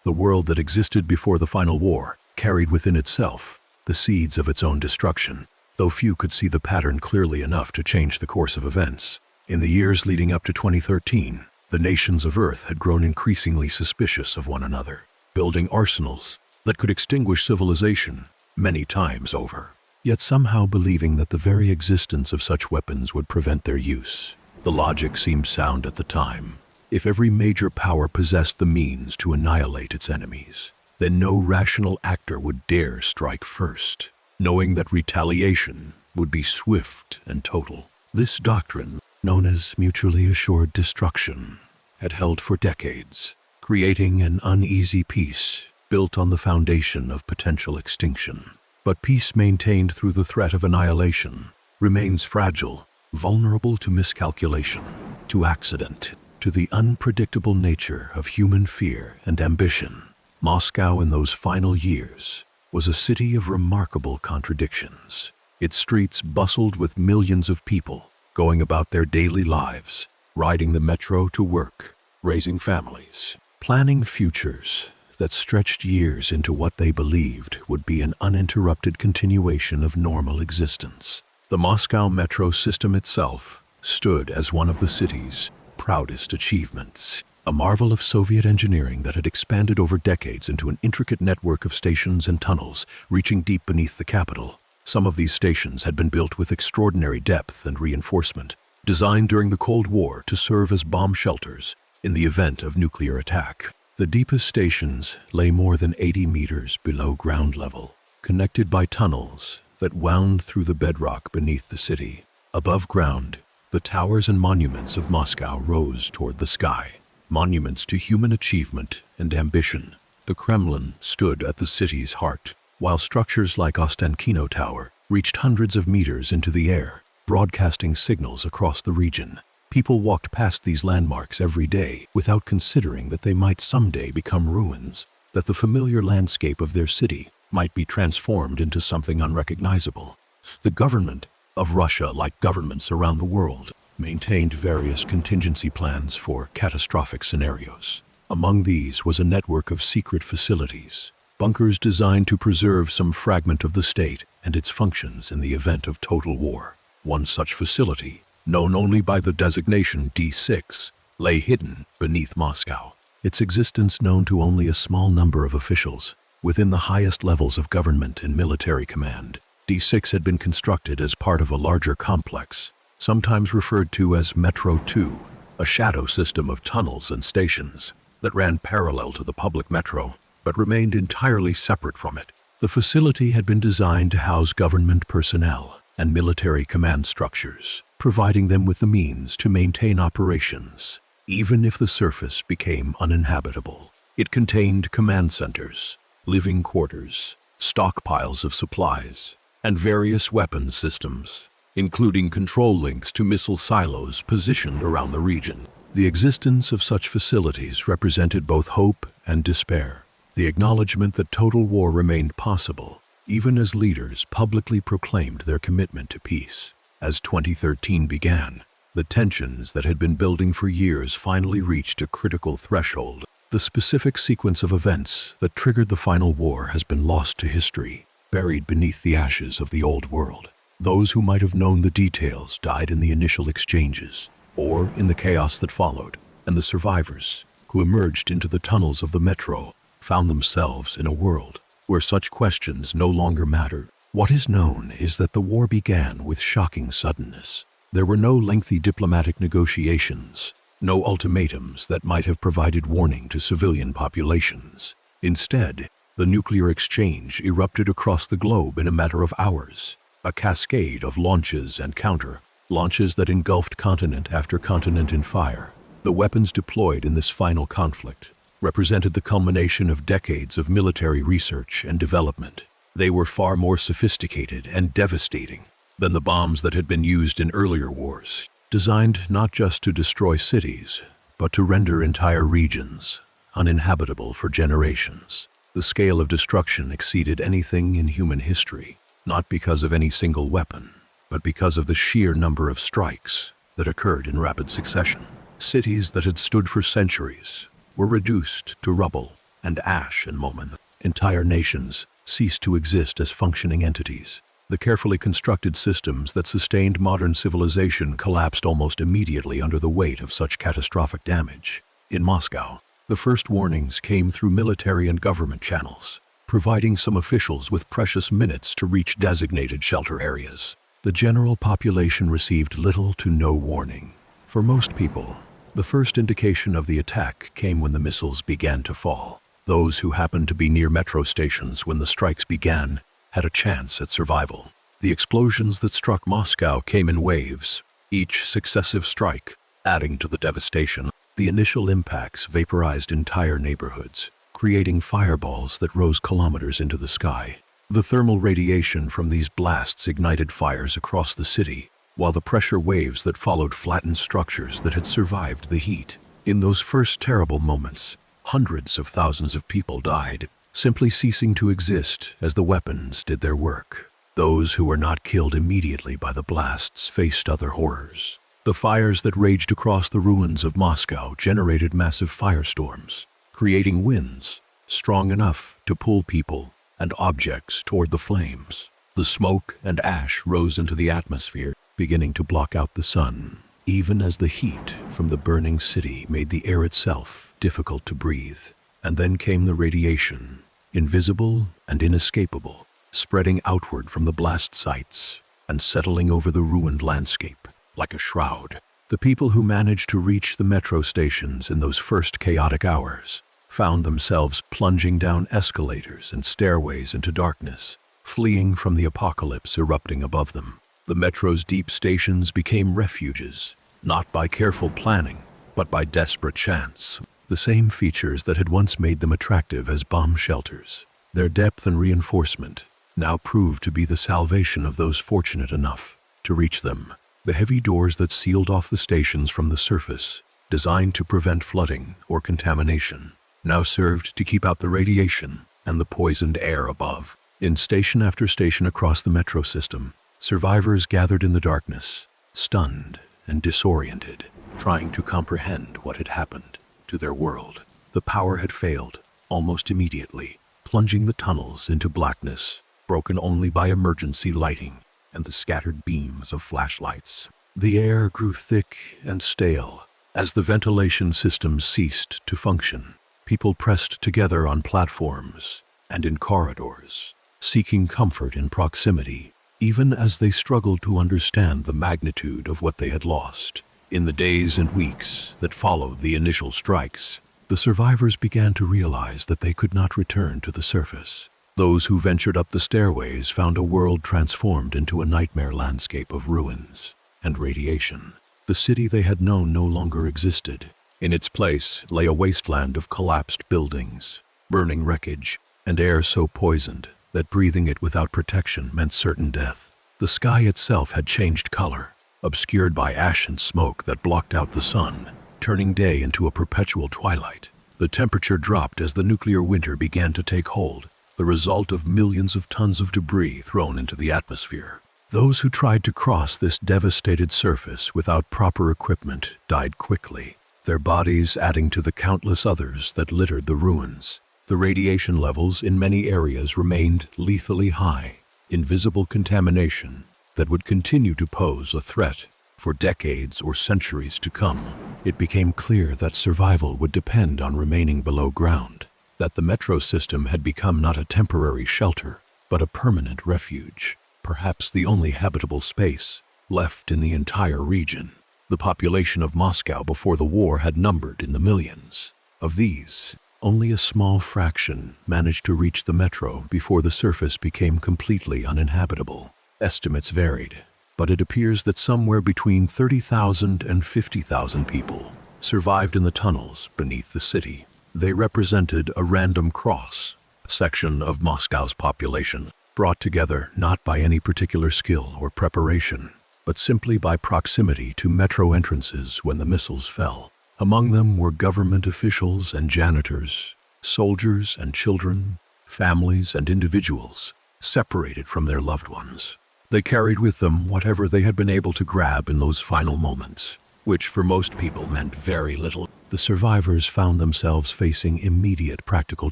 The world that existed before the final war carried within itself the seeds of its own destruction, though few could see the pattern clearly enough to change the course of events. In the years leading up to 2013, the nations of Earth had grown increasingly suspicious of one another, building arsenals that could extinguish civilization many times over, yet somehow believing that the very existence of such weapons would prevent their use. The logic seemed sound at the time. If every major power possessed the means to annihilate its enemies, then no rational actor would dare strike first, knowing that retaliation would be swift and total. This doctrine, known as mutually assured destruction, had held for decades, creating an uneasy peace built on the foundation of potential extinction. But peace maintained through the threat of annihilation remains fragile, vulnerable to miscalculation, to accident, to the unpredictable nature of human fear and ambition. Moscow in those final years was a city of remarkable contradictions. Its streets bustled with millions of people going about their daily lives, riding the metro to work, raising families, planning futures that stretched years into what they believed would be an uninterrupted continuation of normal existence. The Moscow metro system itself stood as one of the city's proudest achievements, a marvel of Soviet engineering that had expanded over decades into an intricate network of stations and tunnels reaching deep beneath the capital. Some of these stations had been built with extraordinary depth and reinforcement, designed during the Cold War to serve as bomb shelters in the event of nuclear attack. The deepest stations lay more than 80 meters below ground level, connected by tunnels that wound through the bedrock beneath the city. Above ground, the towers and monuments of Moscow rose toward the sky, monuments to human achievement and ambition. The Kremlin stood at the city's heart, while structures like Ostankino Tower reached hundreds of meters into the air, broadcasting signals across the region. People walked past these landmarks every day without considering that they might someday become ruins, that the familiar landscape of their city might be transformed into something unrecognizable. The government of Russia, like governments around the world, maintained various contingency plans for catastrophic scenarios. Among these was a network of secret facilities, bunkers designed to preserve some fragment of the state and its functions in the event of total war. One such facility, known only by the designation D6, lay hidden beneath Moscow, its existence known to only a small number of officials within the highest levels of government and military command. D6 had been constructed as part of a larger complex, sometimes referred to as Metro 2, a shadow system of tunnels and stations that ran parallel to the public metro, but remained entirely separate from it. The facility had been designed to house government personnel and military command structures, providing them with the means to maintain operations, even if the surface became uninhabitable. It contained command centers, living quarters, stockpiles of supplies, and various weapons systems, including control links to missile silos positioned around the region. The existence of such facilities represented both hope and despair, the acknowledgement that total war remained possible, even as leaders publicly proclaimed their commitment to peace. As 2013 began, the tensions that had been building for years finally reached a critical threshold. The specific sequence of events that triggered the final war has been lost to history, buried beneath the ashes of the old world. Those who might have known the details died in the initial exchanges, or in the chaos that followed, and the survivors, who emerged into the tunnels of the metro, found themselves in a world where such questions no longer mattered. What is known is that the war began with shocking suddenness. There were no lengthy diplomatic negotiations, no ultimatums that might have provided warning to civilian populations. Instead, the nuclear exchange erupted across the globe in a matter of hours, a cascade of launches and counter-launches that engulfed continent after continent in fire. The weapons deployed in this final conflict represented the culmination of decades of military research and development. They were far more sophisticated and devastating than the bombs that had been used in earlier wars, designed not just to destroy cities, but to render entire regions uninhabitable for generations. The scale of destruction exceeded anything in human history, not because of any single weapon, but because of the sheer number of strikes that occurred in rapid succession. Cities that had stood for centuries were reduced to rubble, and ash and moment. Entire nations ceased to exist as functioning entities. The carefully constructed systems that sustained modern civilization collapsed almost immediately under the weight of such catastrophic damage. In Moscow, the first warnings came through military and government channels, providing some officials with precious minutes to reach designated shelter areas. The general population received little to no warning. For most people, the first indication of the attack came when the missiles began to fall. Those who happened to be near metro stations when the strikes began had a chance at survival. The explosions that struck Moscow came in waves, each successive strike adding to the devastation. The initial impacts vaporized entire neighborhoods, creating fireballs that rose kilometers into the sky. The thermal radiation from these blasts ignited fires across the city, while the pressure waves that followed flattened structures that had survived the heat. In those first terrible moments, hundreds of thousands of people died, simply ceasing to exist as the weapons did their work. Those who were not killed immediately by the blasts faced other horrors. The fires that raged across the ruins of Moscow generated massive firestorms, creating winds strong enough to pull people and objects toward the flames. The smoke and ash rose into the atmosphere, beginning to block out the sun, even as the heat from the burning city made the air itself difficult to breathe. And then came the radiation, invisible and inescapable, spreading outward from the blast sites and settling over the ruined landscape like a shroud. The people who managed to reach the metro stations in those first chaotic hours found themselves plunging down escalators and stairways into darkness, fleeing from the apocalypse erupting above them. The metro's deep stations became refuges, not by careful planning, but by desperate chance. The same features that had once made them attractive as bomb shelters, their depth and reinforcement, now proved to be the salvation of those fortunate enough to reach them. The heavy doors that sealed off the stations from the surface, designed to prevent flooding or contamination, now served to keep out the radiation and the poisoned air above. In station after station across the metro system, survivors gathered in the darkness, stunned and disoriented, trying to comprehend what had happened to their world. The power had failed almost immediately, plunging the tunnels into blackness, broken only by emergency lighting and the scattered beams of flashlights. The air grew thick and stale as the ventilation systems ceased to function. People pressed together on platforms and in corridors, seeking comfort in proximity, even as they struggled to understand the magnitude of what they had lost. In the days and weeks that followed the initial strikes, the survivors began to realize that they could not return to the surface. Those who ventured up the stairways found a world transformed into a nightmare landscape of ruins and radiation. The city they had known no longer existed. In its place lay a wasteland of collapsed buildings, burning wreckage, and air so poisoned that breathing it without protection meant certain death. The sky itself had changed color, obscured by ash and smoke that blocked out the sun, turning day into a perpetual twilight. The temperature dropped as the nuclear winter began to take hold, the result of millions of tons of debris thrown into the atmosphere. Those who tried to cross this devastated surface without proper equipment died quickly, their bodies adding to the countless others that littered the ruins. The radiation levels in many areas remained lethally high, invisible contamination that would continue to pose a threat for decades or centuries to come. It became clear that survival would depend on remaining below ground, that the metro system had become not a temporary shelter, but a permanent refuge, perhaps the only habitable space left in the entire region. The population of Moscow before the war had numbered in the millions. Of these, only a small fraction managed to reach the metro before the surface became completely uninhabitable. Estimates varied, but it appears that somewhere between 30,000 and 50,000 people survived in the tunnels beneath the city. They represented a random cross, a section of Moscow's population, brought together not by any particular skill or preparation, but simply by proximity to metro entrances when the missiles fell. Among them were government officials and janitors, soldiers and children, families and individuals, separated from their loved ones. They carried with them whatever they had been able to grab in those final moments: which for most people meant very little. The survivors found themselves facing immediate practical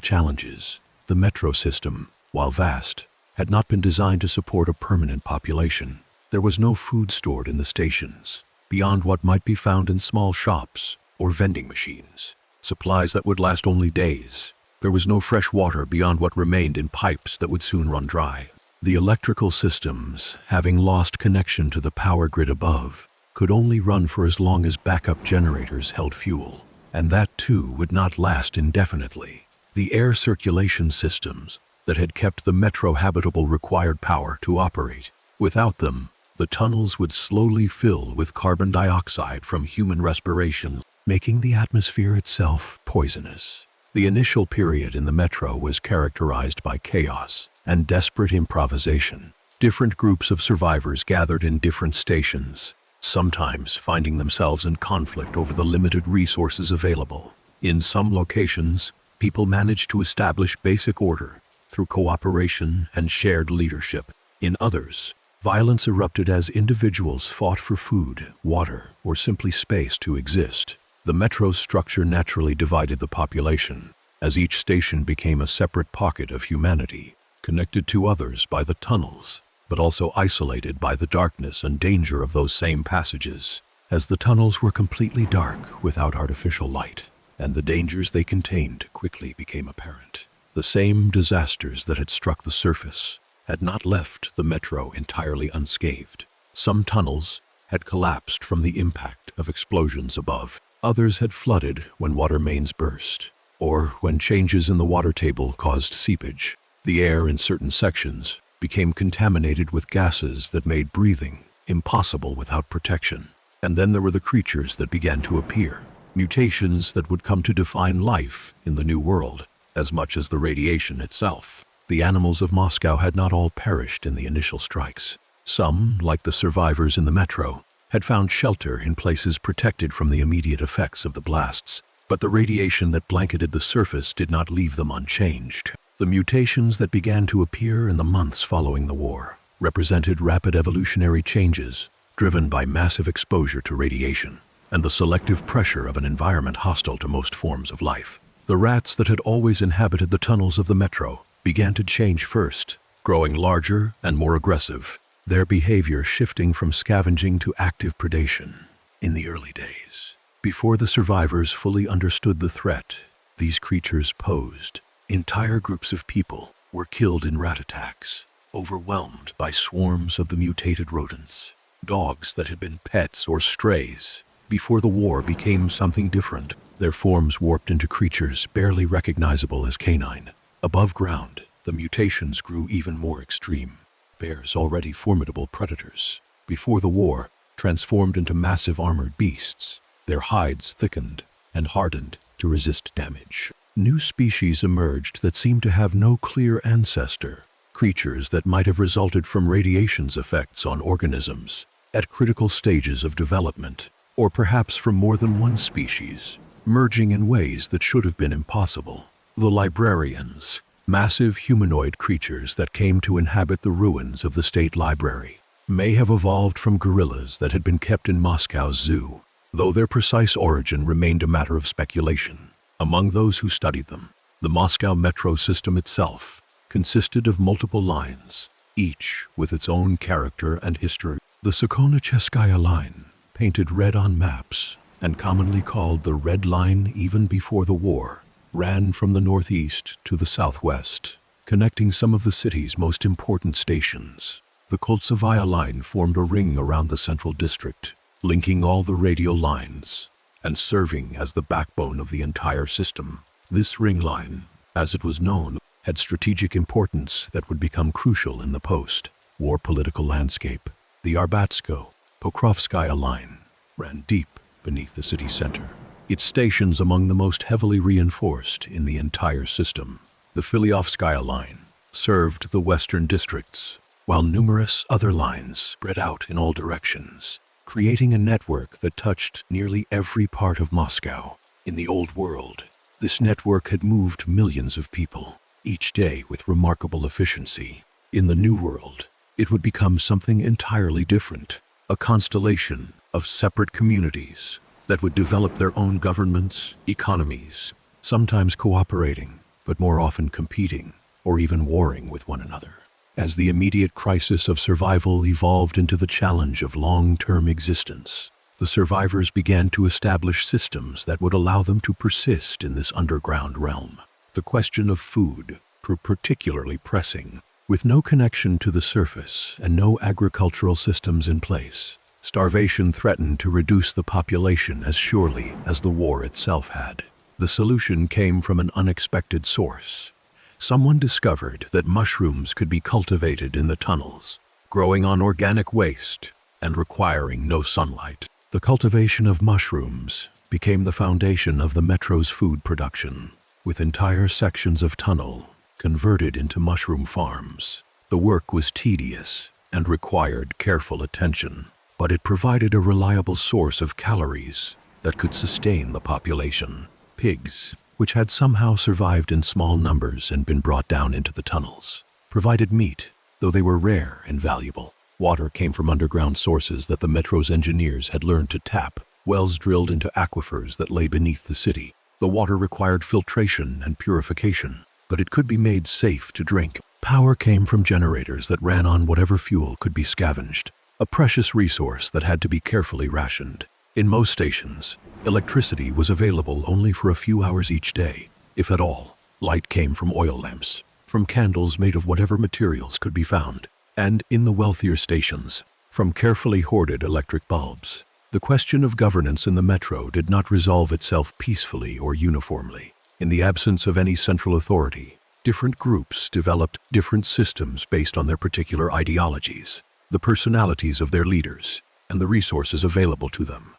challenges. The metro system, while vast, had not been designed to support a permanent population. There was no food stored in the stations, beyond what might be found in small shops or vending machines, supplies that would last only days. There was no fresh water beyond what remained in pipes that would soon run dry. The electrical systems, having lost connection to the power grid above, could only run for as long as backup generators held fuel, and that too would not last indefinitely. The air circulation systems that had kept the metro habitable required power to operate. Without them, the tunnels would slowly fill with carbon dioxide from human respiration, making the atmosphere itself poisonous. The initial period in the metro was characterized by chaos and desperate improvisation. Different groups of survivors gathered in different stations, sometimes finding themselves in conflict over the limited resources available. In some locations, people managed to establish basic order through cooperation and shared leadership. In others, violence erupted as individuals fought for food, water, or simply space to exist. The metro's structure naturally divided the population, as each station became a separate pocket of humanity, connected to others by the tunnels, but also isolated by the darkness and danger of those same passages, as the tunnels were completely dark without artificial light, and the dangers they contained quickly became apparent. The same disasters that had struck the surface had not left the metro entirely unscathed. Some tunnels had collapsed from the impact of explosions above. Others had flooded when water mains burst, or when changes in the water table caused seepage. The air in certain sections became contaminated with gases that made breathing impossible without protection. And then there were the creatures that began to appear, mutations that would come to define life in the new world, as much as the radiation itself. The animals of Moscow had not all perished in the initial strikes. Some, like the survivors in the metro, had found shelter in places protected from the immediate effects of the blasts, but the radiation that blanketed the surface did not leave them unchanged. The mutations that began to appear in the months following the war represented rapid evolutionary changes driven by massive exposure to radiation and the selective pressure of an environment hostile to most forms of life. The rats that had always inhabited the tunnels of the metro began to change first, growing larger and more aggressive, their behavior shifting from scavenging to active predation. In the early days, before the survivors fully understood the threat these creatures posed, entire groups of people were killed in rat attacks, overwhelmed by swarms of the mutated rodents, dogs that had been pets or strays. Before the war became something different, their forms warped into creatures barely recognizable as canine. Above ground, the mutations grew even more extreme. Bears, already formidable predators, before the war, transformed into massive armored beasts. Their hides thickened and hardened to resist damage. New species emerged that seemed to have no clear ancestor, creatures that might have resulted from radiation's effects on organisms at critical stages of development, or perhaps from more than one species, merging in ways that should have been impossible. The librarians, massive humanoid creatures that came to inhabit the ruins of the state library, may have evolved from gorillas that had been kept in Moscow's zoo, though their precise origin remained a matter of speculation. Among those who studied them, the Moscow metro system itself consisted of multiple lines, each with its own character and history. The Sokonecheskaya line, painted red on maps and commonly called the Red Line even before the war, ran from the northeast to the southwest, connecting some of the city's most important stations. The Koltsevaya line formed a ring around the central district, linking all the radio lines and serving as the backbone of the entire system. This ring line, as it was known, had strategic importance that would become crucial in the post-war political landscape. The Arbatsko-Pokrovskaya line ran deep beneath the city center, its stations among the most heavily reinforced in the entire system. The Filiovskaya line served the western districts, while numerous other lines spread out in all directions, creating a network that touched nearly every part of Moscow. In the old world, this network had moved millions of people, each day with remarkable efficiency. In the new world, it would become something entirely different, a constellation of separate communities that would develop their own governments, economies, sometimes cooperating, but more often competing or even warring with one another. As the immediate crisis of survival evolved into the challenge of long-term existence, the survivors began to establish systems that would allow them to persist in this underground realm. The question of food proved particularly pressing. With no connection to the surface and no agricultural systems in place, starvation threatened to reduce the population as surely as the war itself had. The solution came from an unexpected source. Someone discovered that mushrooms could be cultivated in the tunnels, growing on organic waste and requiring no sunlight. The cultivation of mushrooms became the foundation of the metro's food production, with entire sections of tunnel converted into mushroom farms. The work was tedious and required careful attention, but it provided a reliable source of calories that could sustain the population. Pigs, which had somehow survived in small numbers and been brought down into the tunnels, provided meat, though they were rare and valuable. Water came from underground sources that the metro's engineers had learned to tap, wells drilled into aquifers that lay beneath the city. The water required filtration and purification, but it could be made safe to drink. Power came from generators that ran on whatever fuel could be scavenged, a precious resource that had to be carefully rationed. In most stations, electricity was available only for a few hours each day, if at all. Light came from oil lamps, from candles made of whatever materials could be found, and, in the wealthier stations, from carefully hoarded electric bulbs. The question of governance in the metro did not resolve itself peacefully or uniformly. In the absence of any central authority, different groups developed different systems based on their particular ideologies, the personalities of their leaders, and the resources available to them.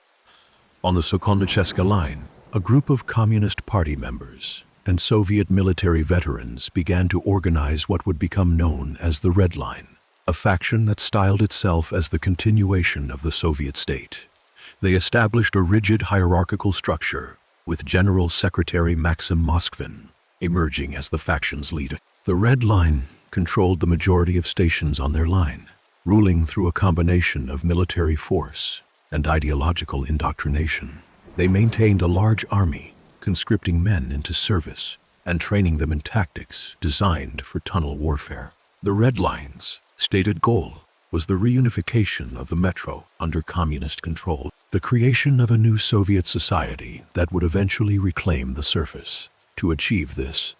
On the Sokolnicheska line, a group of Communist Party members and Soviet military veterans began to organize what would become known as the Red Line, a faction that styled itself as the continuation of the Soviet state. They established a rigid hierarchical structure, with General Secretary Maxim Moskvin emerging as the faction's leader. The Red Line controlled the majority of stations on their line, ruling through a combination of military force and ideological indoctrination. They maintained a large army, conscripting men into service and training them in tactics designed for tunnel warfare. The Red Line's stated goal was the reunification of the metro under communist control, the creation of a new Soviet society that would eventually reclaim the surface. To achieve this,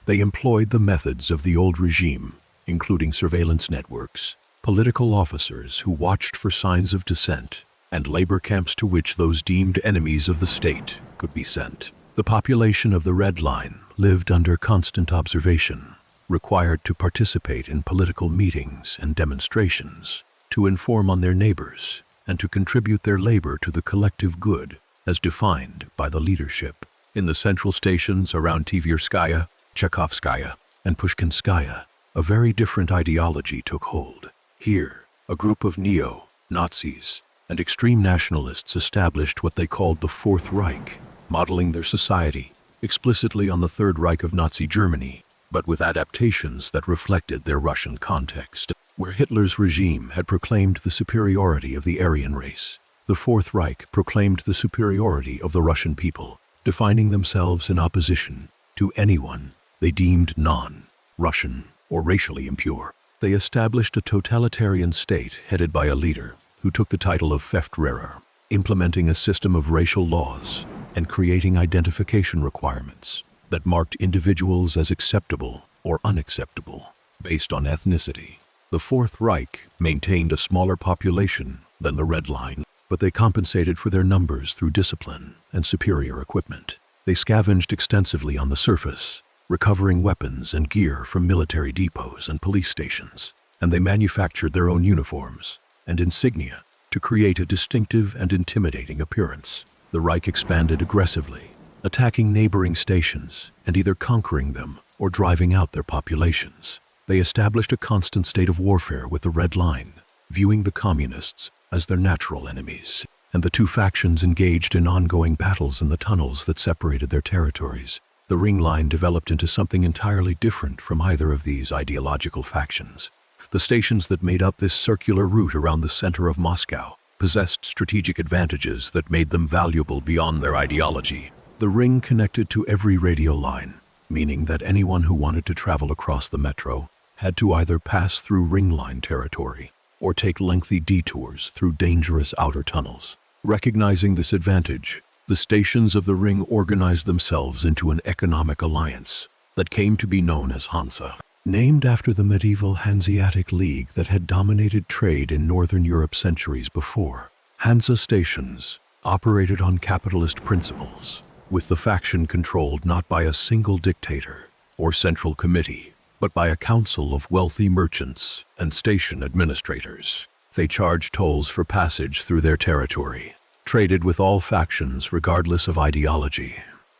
they employed the methods of the old regime, including surveillance networks, political officers who watched for signs of dissent, and labor camps to which those deemed enemies of the state could be sent. The population of the Red Line lived under constant observation, required to participate in political meetings and demonstrations, to inform on their neighbors, and to contribute their labor to the collective good as defined by the leadership. In the central stations around Tverskaya, Chekhovskaya, and Pushkinskaya, a very different ideology took hold. Here, a group of neo-Nazis and extreme nationalists established what they called the Fourth Reich, modeling their society explicitly on the Third Reich of Nazi Germany, but with adaptations that reflected their Russian context. Where Hitler's regime had proclaimed the superiority of the Aryan race, the Fourth Reich proclaimed the superiority of the Russian people, defining themselves in opposition to anyone they deemed non-Russian or racially impure. They established a totalitarian state headed by a leader who took the title of Fechträger, implementing a system of racial laws and creating identification requirements that marked individuals as acceptable or unacceptable based on ethnicity. The Fourth Reich maintained a smaller population than the Red Line, but they compensated for their numbers through discipline and superior equipment. They scavenged extensively on the surface, recovering weapons and gear from military depots and police stations, and they manufactured their own uniforms and insignia to create a distinctive and intimidating appearance. The Reich expanded aggressively, attacking neighboring stations and either conquering them or driving out their populations. They established a constant state of warfare with the Red Line, viewing the communists as their natural enemies, and the two factions engaged in ongoing battles in the tunnels that separated their territories. The Ring Line developed into something entirely different from either of these ideological factions. The stations that made up this circular route around the center of Moscow possessed strategic advantages that made them valuable beyond their ideology. The ring connected to every radio line, meaning that anyone who wanted to travel across the metro had to either pass through ring line territory or take lengthy detours through dangerous outer tunnels. Recognizing this advantage, the stations of the ring organized themselves into an economic alliance that came to be known as Hansa. Named after the medieval Hanseatic League that had dominated trade in Northern Europe centuries before, Hansa stations operated on capitalist principles, with the faction controlled not by a single dictator or central committee, but by a council of wealthy merchants and station administrators. They charged tolls for passage through their territory, traded with all factions regardless of ideology,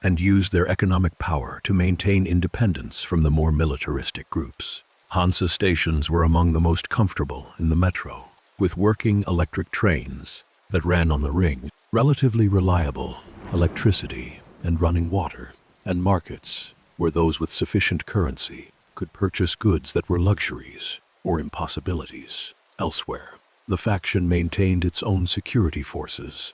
and used their economic power to maintain independence from the more militaristic groups. Hansa stations were among the most comfortable in the metro, with working electric trains that ran on the ring, relatively reliable electricity and running water, and markets where those with sufficient currency could purchase goods that were luxuries or impossibilities elsewhere. The faction maintained its own security forces,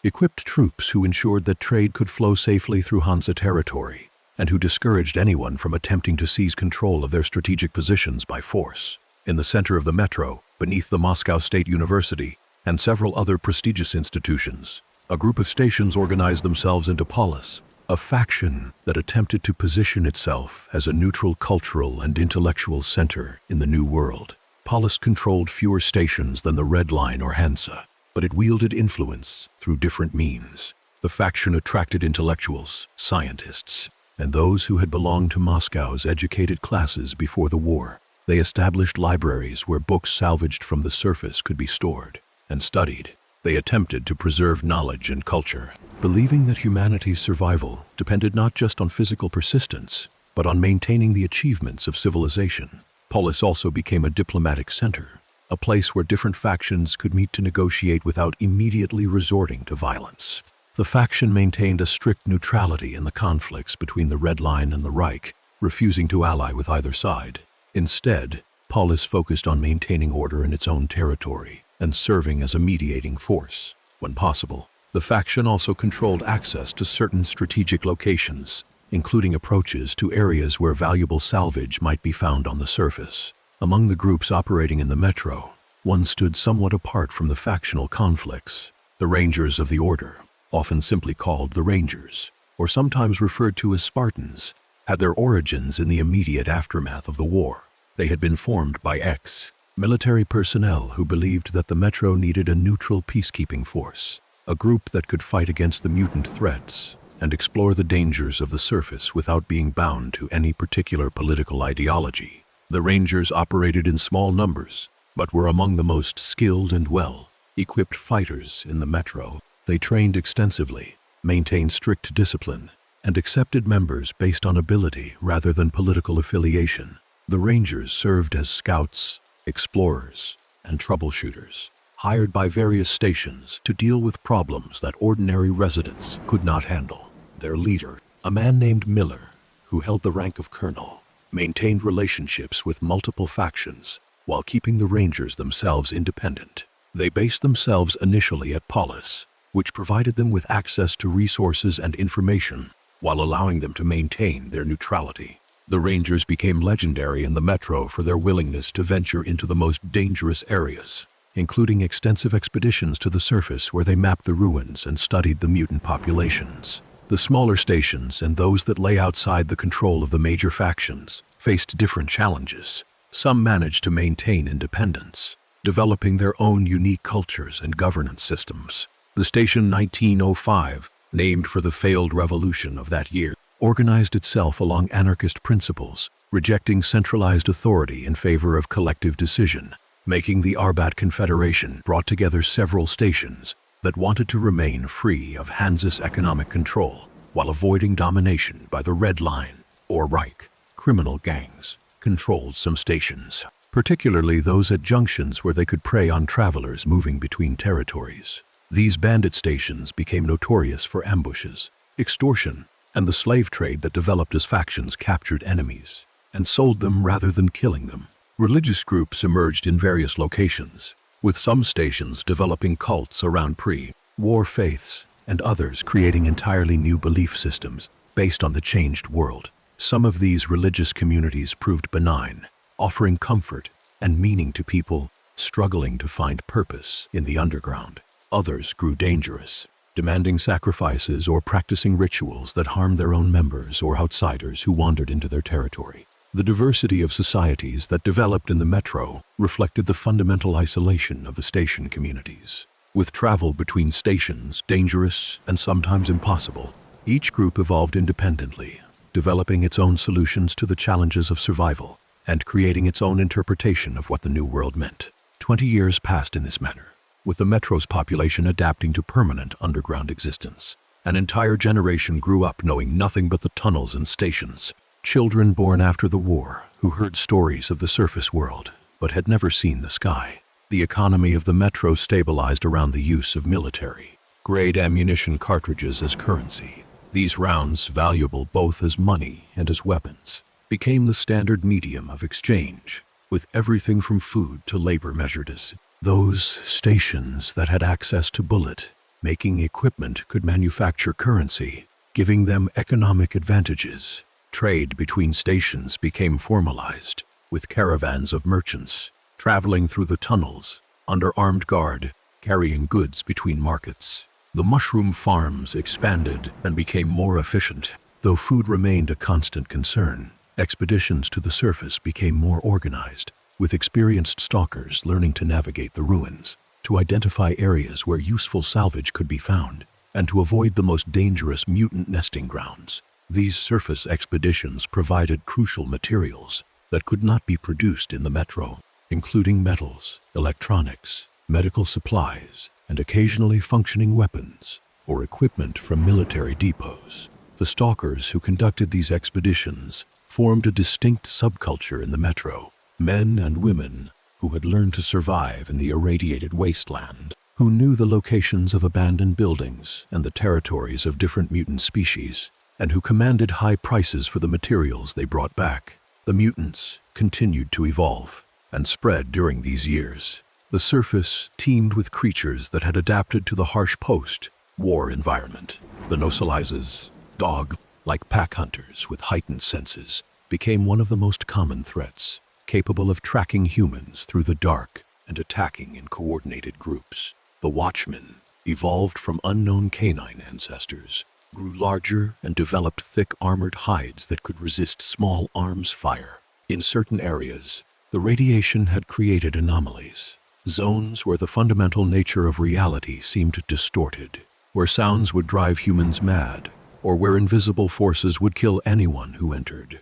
equipped troops who ensured that trade could flow safely through Hansa territory, and who discouraged anyone from attempting to seize control of their strategic positions by force. In the center of the metro, beneath the Moscow State University and several other prestigious institutions, a group of stations organized themselves into Polis, a faction that attempted to position itself as a neutral cultural and intellectual center in the New World. Polis controlled fewer stations than the Red Line or Hansa, but it wielded influence through different means. The faction attracted intellectuals, scientists, and those who had belonged to Moscow's educated classes before the war. They established libraries where books salvaged from the surface could be stored and studied. They attempted to preserve knowledge and culture, believing that humanity's survival depended not just on physical persistence, but on maintaining the achievements of civilization. Polis also became a diplomatic center, a place where different factions could meet to negotiate without immediately resorting to violence. The faction maintained a strict neutrality in the conflicts between the Red Line and the Reich, refusing to ally with either side. Instead, Polis focused on maintaining order in its own territory and serving as a mediating force, when possible. The faction also controlled access to certain strategic locations, including approaches to areas where valuable salvage might be found on the surface. Among the groups operating in the metro, one stood somewhat apart from the factional conflicts. The Rangers of the Order, often simply called the Rangers, or sometimes referred to as Spartans, had their origins in the immediate aftermath of the war. They had been formed by ex-military personnel who believed that the metro needed a neutral peacekeeping force, a group that could fight against the mutant threats and explore the dangers of the surface without being bound to any particular political ideology. The Rangers operated in small numbers, but were among the most skilled and well-equipped fighters in the metro. They trained extensively, maintained strict discipline, and accepted members based on ability rather than political affiliation. The Rangers served as scouts, explorers, and troubleshooters, hired by various stations to deal with problems that ordinary residents could not handle. Their leader, a man named Miller, who held the rank of colonel, maintained relationships with multiple factions while keeping the Rangers themselves independent. They based themselves initially at Polis, which provided them with access to resources and information while allowing them to maintain their neutrality. The Rangers became legendary in the metro for their willingness to venture into the most dangerous areas, including extensive expeditions to the surface where they mapped the ruins and studied the mutant populations. The smaller stations and those that lay outside the control of the major factions faced different challenges. Some managed to maintain independence, developing their own unique cultures and governance systems. The Station 1905, named for the failed revolution of that year, organized itself along anarchist principles, rejecting centralized authority in favor of collective decision. Making the Arbat Confederation brought together several stations that wanted to remain free of Hansa's economic control while avoiding domination by the Red Line or Reich. Criminal gangs controlled some stations, particularly those at junctions where they could prey on travelers moving between territories. These bandit stations became notorious for ambushes, extortion, and the slave trade that developed as factions captured enemies and sold them rather than killing them. Religious groups emerged in various locations, with some stations developing cults around pre-war faiths and others creating entirely new belief systems based on the changed world. Some of these religious communities proved benign, offering comfort and meaning to people struggling to find purpose in the underground. Others grew dangerous, demanding sacrifices or practicing rituals that harmed their own members or outsiders who wandered into their territory. The diversity of societies that developed in the metro reflected the fundamental isolation of the station communities. With travel between stations dangerous and sometimes impossible, each group evolved independently, developing its own solutions to the challenges of survival and creating its own interpretation of what the new world meant. 20 years passed in this manner, with the metro's population adapting to permanent underground existence. An entire generation grew up knowing nothing but the tunnels and stations. Children born after the war who heard stories of the surface world but had never seen the sky. The economy of the metro stabilized around the use of military-grade ammunition cartridges as currency. These rounds, valuable both as money and as weapons, became the standard medium of exchange, with everything from food to labor measured as those stations that had access to bullet-making equipment could manufacture currency, giving them economic advantages. Trade between stations became formalized, with caravans of merchants traveling through the tunnels under armed guard, carrying goods between markets. The mushroom farms expanded and became more efficient, though food remained a constant concern. Expeditions to the surface became more organized, with experienced stalkers learning to navigate the ruins, to identify areas where useful salvage could be found, and to avoid the most dangerous mutant nesting grounds. These surface expeditions provided crucial materials that could not be produced in the metro, including metals, electronics, medical supplies, and occasionally functioning weapons or equipment from military depots. The stalkers who conducted these expeditions formed a distinct subculture in the metro, men and women who had learned to survive in the irradiated wasteland, who knew the locations of abandoned buildings and the territories of different mutant species, and who commanded high prices for the materials they brought back. The mutants continued to evolve and spread during these years. The surface teemed with creatures that had adapted to the harsh post-war environment. The nosalizes, dog-like pack hunters with heightened senses, became one of the most common threats, capable of tracking humans through the dark and attacking in coordinated groups. The watchmen, evolved from unknown canine ancestors, grew larger and developed thick armored hides that could resist small arms fire. In certain areas, the radiation had created anomalies, zones where the fundamental nature of reality seemed distorted, where sounds would drive humans mad, or where invisible forces would kill anyone who entered.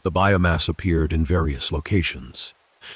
The biomass appeared in various locations,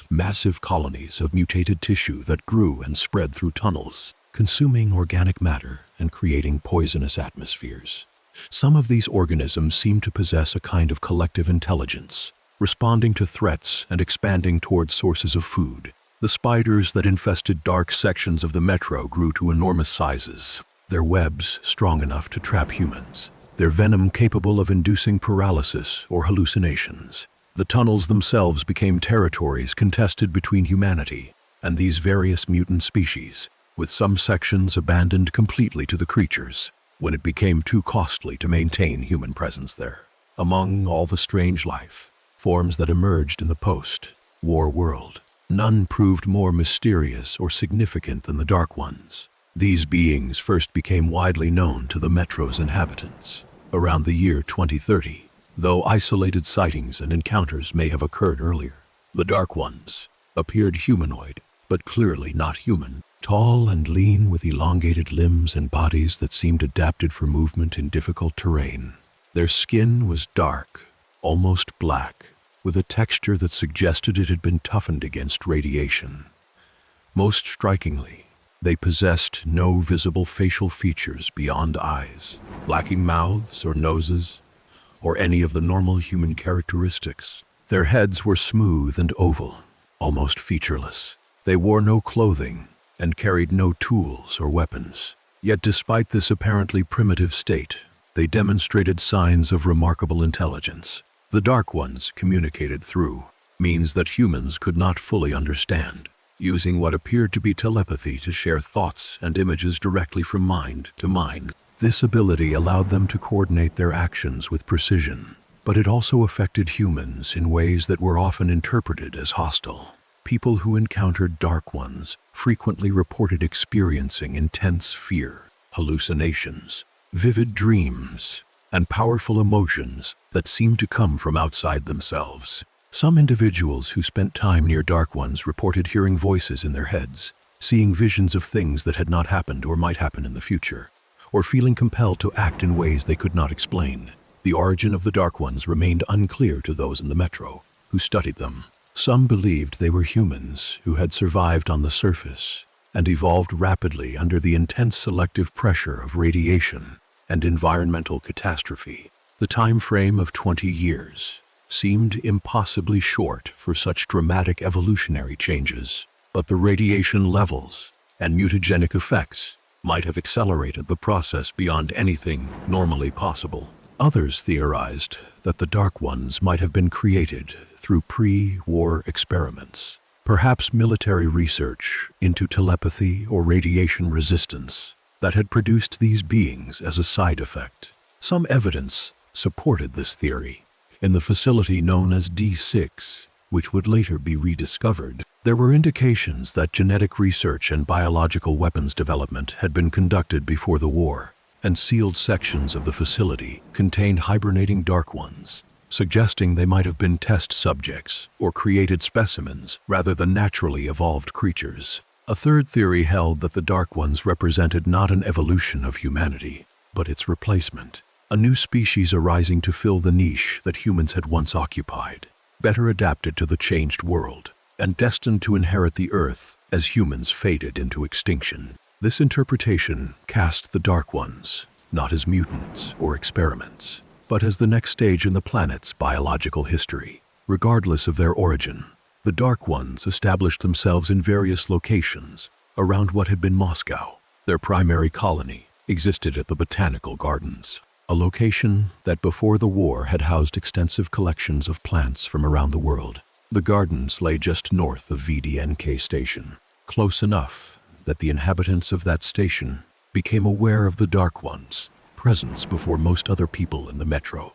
massive colonies of mutated tissue that grew and spread through tunnels, consuming organic matter and creating poisonous atmospheres. Some of these organisms seemed to possess a kind of collective intelligence, responding to threats and expanding towards sources of food. The spiders that infested dark sections of the metro grew to enormous sizes, their webs strong enough to trap humans, their venom capable of inducing paralysis or hallucinations. The tunnels themselves became territories contested between humanity and these various mutant species, with some sections abandoned completely to the creatures when it became too costly to maintain human presence there. Among all the strange life forms that emerged in the post-war world, none proved more mysterious or significant than the Dark Ones. These beings first became widely known to the metro's inhabitants around the year 2030, though isolated sightings and encounters may have occurred earlier. The Dark Ones appeared humanoid, but clearly not human, tall and lean with elongated limbs and bodies that seemed adapted for movement in difficult terrain. Their skin was dark, almost black, with a texture that suggested it had been toughened against radiation. Most strikingly, they possessed no visible facial features beyond eyes, lacking mouths or noses, or any of the normal human characteristics. Their heads were smooth and oval, almost featureless. They wore no clothing and carried no tools or weapons. Yet despite this apparently primitive state, they demonstrated signs of remarkable intelligence. The Dark Ones communicated through means that humans could not fully understand. using what appeared to be telepathy to share thoughts and images directly from mind to mind. This ability allowed them to coordinate their actions with precision, but it also affected humans in ways that were often interpreted as hostile. People who encountered Dark Ones frequently reported experiencing intense fear, hallucinations, vivid dreams, and powerful emotions that seemed to come from outside themselves. Some individuals who spent time near Dark Ones reported hearing voices in their heads, seeing visions of things that had not happened or might happen in the future, or feeling compelled to act in ways they could not explain. The origin of the Dark Ones remained unclear to those in the metro who studied them. Some believed they were humans who had survived on the surface and evolved rapidly under the intense selective pressure of radiation and environmental catastrophe. The time frame of 20 years seemed impossibly short for such dramatic evolutionary changes, but the radiation levels and mutagenic effects might have accelerated the process beyond anything normally possible. Others theorized that the Dark Ones might have been created through pre-war experiments, perhaps military research into telepathy or radiation resistance that had produced these beings as a side effect. Some evidence supported this theory. In the facility known as D6, which would later be rediscovered, there were indications that genetic research and biological weapons development had been conducted before the war, and sealed sections of the facility contained hibernating Dark Ones, suggesting they might have been test subjects or created specimens rather than naturally evolved creatures. A third theory held that the Dark Ones represented not an evolution of humanity, but its replacement, a new species arising to fill the niche that humans had once occupied, better adapted to the changed world, and destined to inherit the Earth as humans faded into extinction. This interpretation cast the Dark Ones not as mutants or experiments, but as the next stage in the planet's biological history. Regardless of their origin, the Dark Ones established themselves in various locations around what had been Moscow. Their primary colony existed at the Botanical Gardens, a location that before the war had housed extensive collections of plants from around the world. The gardens lay just north of VDNK Station, close enough that the inhabitants of that station became aware of the Dark Ones' presence before most other people in the metro.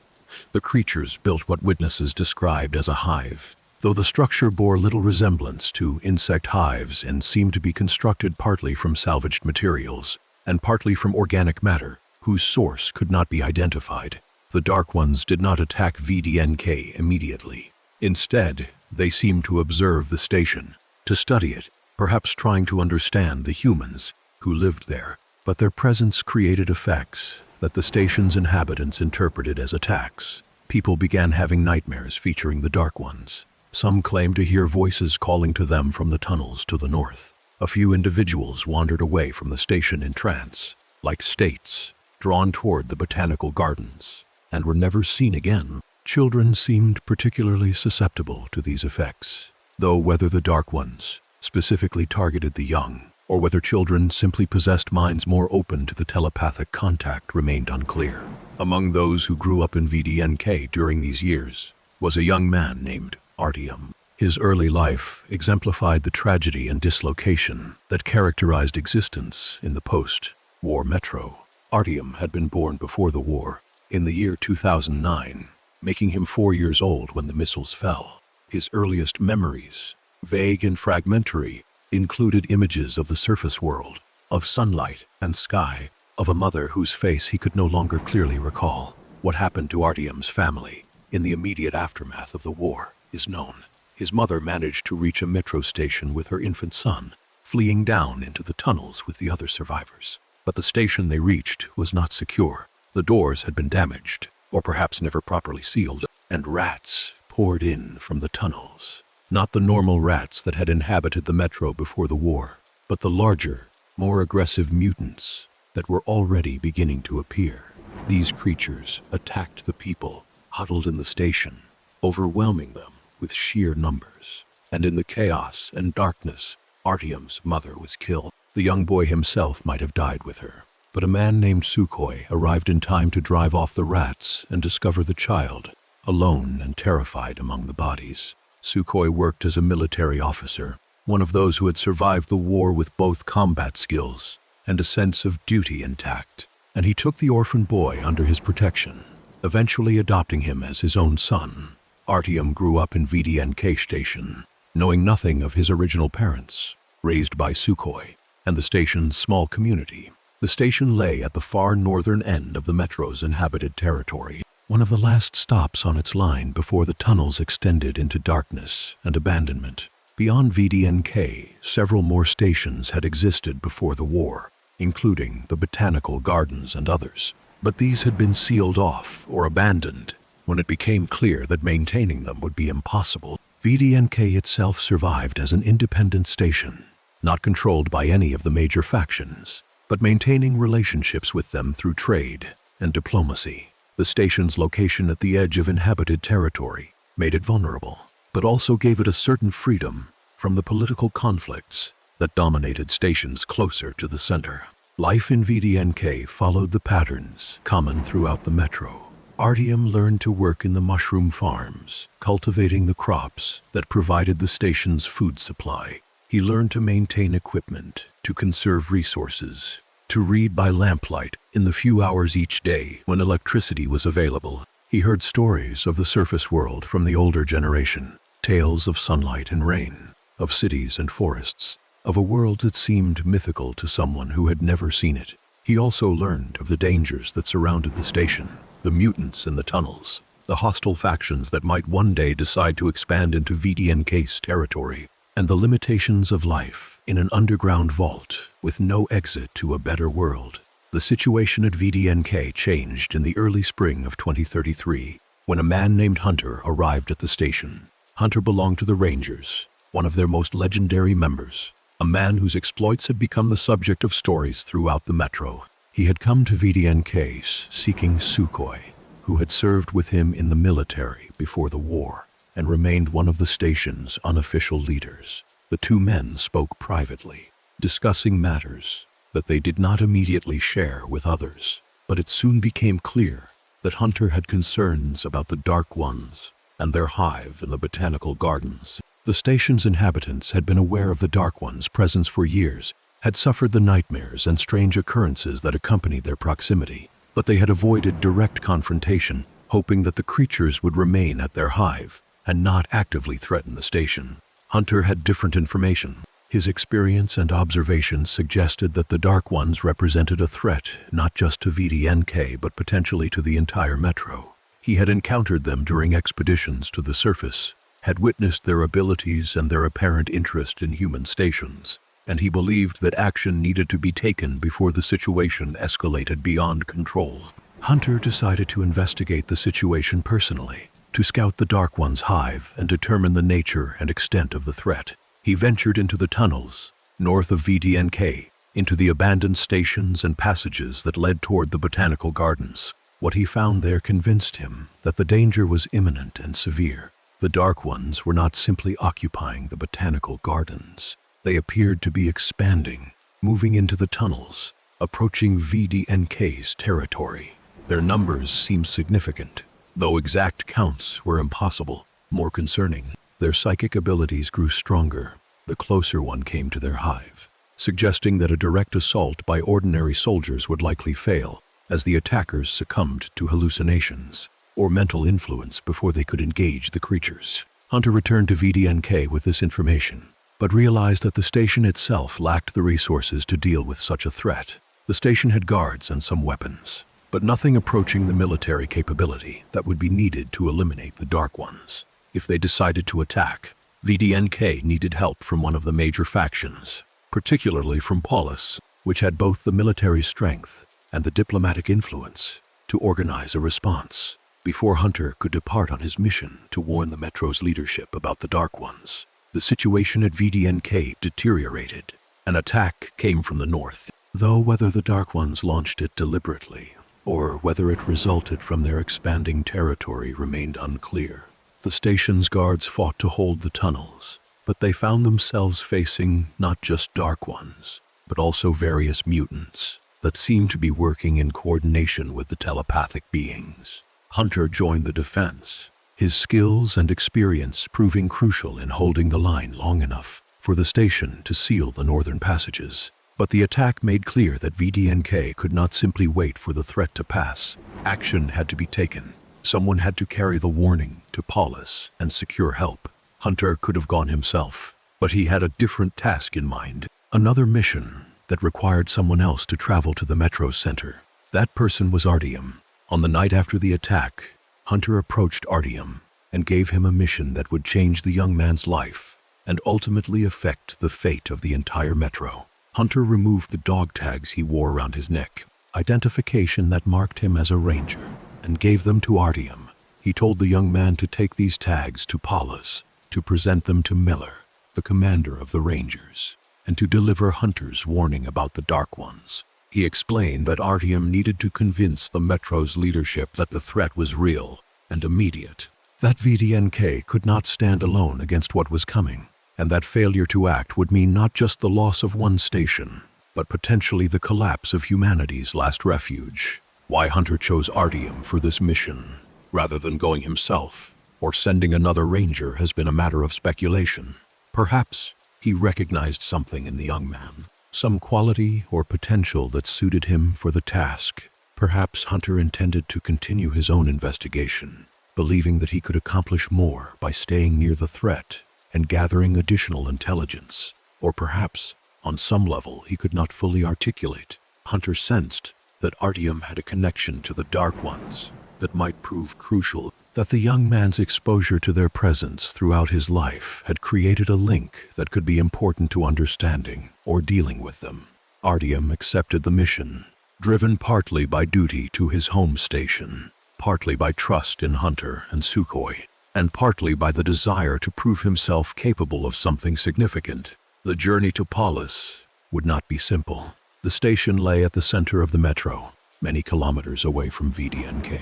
The creatures built what witnesses described as a hive, though the structure bore little resemblance to insect hives and seemed to be constructed partly from salvaged materials and partly from organic matter whose source could not be identified. The Dark Ones did not attack VDNK immediately. Instead, they seemed to observe the station, to study it, perhaps trying to understand the humans who lived there. But their presence created effects that the station's inhabitants interpreted as attacks. People began having nightmares featuring the Dark Ones. Some claimed to hear voices calling to them from the tunnels to the north. A few individuals wandered away from the station in trance, like states, drawn toward the Botanical Gardens, and were never seen again. Children seemed particularly susceptible to these effects, though whether the Dark Ones specifically targeted the young, or whether children simply possessed minds more open to the telepathic contact remained unclear. Among those who grew up in VDNK during these years was a young man named Artyom. His early life exemplified the tragedy and dislocation that characterized existence in the post-war metro. Artyom had been born before the war, in the year 2009, making him 4 years old when the missiles fell. His earliest memories, vague and fragmentary, included images of the surface world, of sunlight and sky, of a mother whose face he could no longer clearly recall. What happened to Artyom's family in the immediate aftermath of the war is known. His mother managed to reach a metro station with her infant son, fleeing down into the tunnels with the other survivors. But the station they reached was not secure. The doors had been damaged, or perhaps never properly sealed, and rats poured in from the tunnels. Not the normal rats that had inhabited the metro before the war, but the larger, more aggressive mutants that were already beginning to appear. These creatures attacked the people huddled in the station, overwhelming them with sheer numbers. And in the chaos and darkness, Artyom's mother was killed. The young boy himself might have died with her, but a man named Sukhoi arrived in time to drive off the rats and discover the child, alone and terrified among the bodies. Sukhoi worked as a military officer, one of those who had survived the war with both combat skills and a sense of duty intact, and he took the orphan boy under his protection, eventually adopting him as his own son. Artyom grew up in VDNK station, knowing nothing of his original parents, raised by Sukhoi and the station's small community. The station lay at the far northern end of the metro's inhabited territory, one of the last stops on its line before the tunnels extended into darkness and abandonment. Beyond VDNK, several more stations had existed before the war, including the botanical gardens and others, but these had been sealed off or abandoned when it became clear that maintaining them would be impossible. VDNK itself survived as an independent station, not controlled by any of the major factions, but maintaining relationships with them through trade and diplomacy. The station's location at the edge of inhabited territory made it vulnerable, but also gave it a certain freedom from the political conflicts that dominated stations closer to the center. Life in VDNK followed the patterns common throughout the metro. Artyom learned to work in the mushroom farms, cultivating the crops that provided the station's food supply. He learned to maintain equipment, to conserve resources, to read by lamplight in the few hours each day when electricity was available. He heard stories of the surface world from the older generation, tales of sunlight and rain, of cities and forests, of a world that seemed mythical to someone who had never seen it. He also learned of the dangers that surrounded the station, the mutants in the tunnels, the hostile factions that might one day decide to expand into VDNK's territory, and the limitations of life in an underground vault with no exit to a better world. The situation at VDNK changed in the early spring of 2033 when a man named Hunter arrived at the station. Hunter belonged to the Rangers, one of their most legendary members, a man whose exploits had become the subject of stories throughout the metro. He had come to VDNK seeking Sukhoi, who had served with him in the military before the war and remained one of the station's unofficial leaders. The two men spoke privately, discussing matters that they did not immediately share with others, but it soon became clear that Hunter had concerns about the Dark Ones and their hive in the botanical gardens. The station's inhabitants had been aware of the Dark Ones' presence for years, had suffered the nightmares and strange occurrences that accompanied their proximity, but they had avoided direct confrontation, hoping that the creatures would remain at their hive and not actively threaten the station. Hunter had different information. His experience and observations suggested that the Dark Ones represented a threat not just to VDNK but potentially to the entire metro. He had encountered them during expeditions to the surface, had witnessed their abilities and their apparent interest in human stations, and he believed that action needed to be taken before the situation escalated beyond control. Hunter decided to investigate the situation personally, to scout the Dark One's hive and determine the nature and extent of the threat. He ventured into the tunnels, north of VDNK, into the abandoned stations and passages that led toward the botanical gardens. What he found there convinced him that the danger was imminent and severe. The Dark Ones were not simply occupying the botanical gardens. They appeared to be expanding, moving into the tunnels, approaching VDNK's territory. Their numbers seemed significant, though exact counts were impossible. More concerning, their psychic abilities grew stronger the closer one came to their hive, suggesting that a direct assault by ordinary soldiers would likely fail, as the attackers succumbed to hallucinations or mental influence before they could engage the creatures. Hunter returned to VDNK with this information, but realized that the station itself lacked the resources to deal with such a threat. The station had guards and some weapons, but nothing approaching the military capability that would be needed to eliminate the Dark Ones. If they decided to attack, VDNK needed help from one of the major factions, particularly from Polis, which had both the military strength and the diplomatic influence to organize a response. Before Hunter could depart on his mission to warn the Metro's leadership about the Dark Ones, the situation at VDNK deteriorated. An attack came from the north, though whether the Dark Ones launched it deliberately or whether it resulted from their expanding territory remained unclear. The station's guards fought to hold the tunnels, but they found themselves facing not just Dark Ones, but also various mutants that seemed to be working in coordination with the telepathic beings. Hunter joined the defense, his skills and experience proving crucial in holding the line long enough for the station to seal the northern passages. But the attack made clear that VDNK could not simply wait for the threat to pass. Action had to be taken. Someone had to carry the warning to Polis and secure help. Hunter could have gone himself, but he had a different task in mind, another mission that required someone else to travel to the metro center. That person was Artyom. On the night after the attack, Hunter approached Artyom and gave him a mission that would change the young man's life and ultimately affect the fate of the entire metro. Hunter removed the dog tags he wore around his neck, identification that marked him as a ranger, and gave them to Artyom. He told the young man to take these tags to Polis, to present them to Miller, the commander of the Rangers, and to deliver Hunter's warning about the Dark Ones. He explained that Artyom needed to convince the Metro's leadership that the threat was real and immediate, that VDNK could not stand alone against what was coming, and that failure to act would mean not just the loss of one station, but potentially the collapse of humanity's last refuge. Why Hunter chose Artyom for this mission, rather than going himself or sending another ranger, has been a matter of speculation. Perhaps he recognized something in the young man, some quality or potential that suited him for the task. Perhaps Hunter intended to continue his own investigation, believing that he could accomplish more by staying near the threat and gathering additional intelligence. Or perhaps, on some level he could not fully articulate, Hunter sensed that Artyom had a connection to the Dark Ones that might prove crucial, that the young man's exposure to their presence throughout his life had created a link that could be important to understanding or dealing with them. Artyom accepted the mission, driven partly by duty to his home station, partly by trust in Hunter and Sukhoi, and partly by the desire to prove himself capable of something significant. The journey to Polis would not be simple. The station lay at the center of the metro, many kilometers away from VDNK.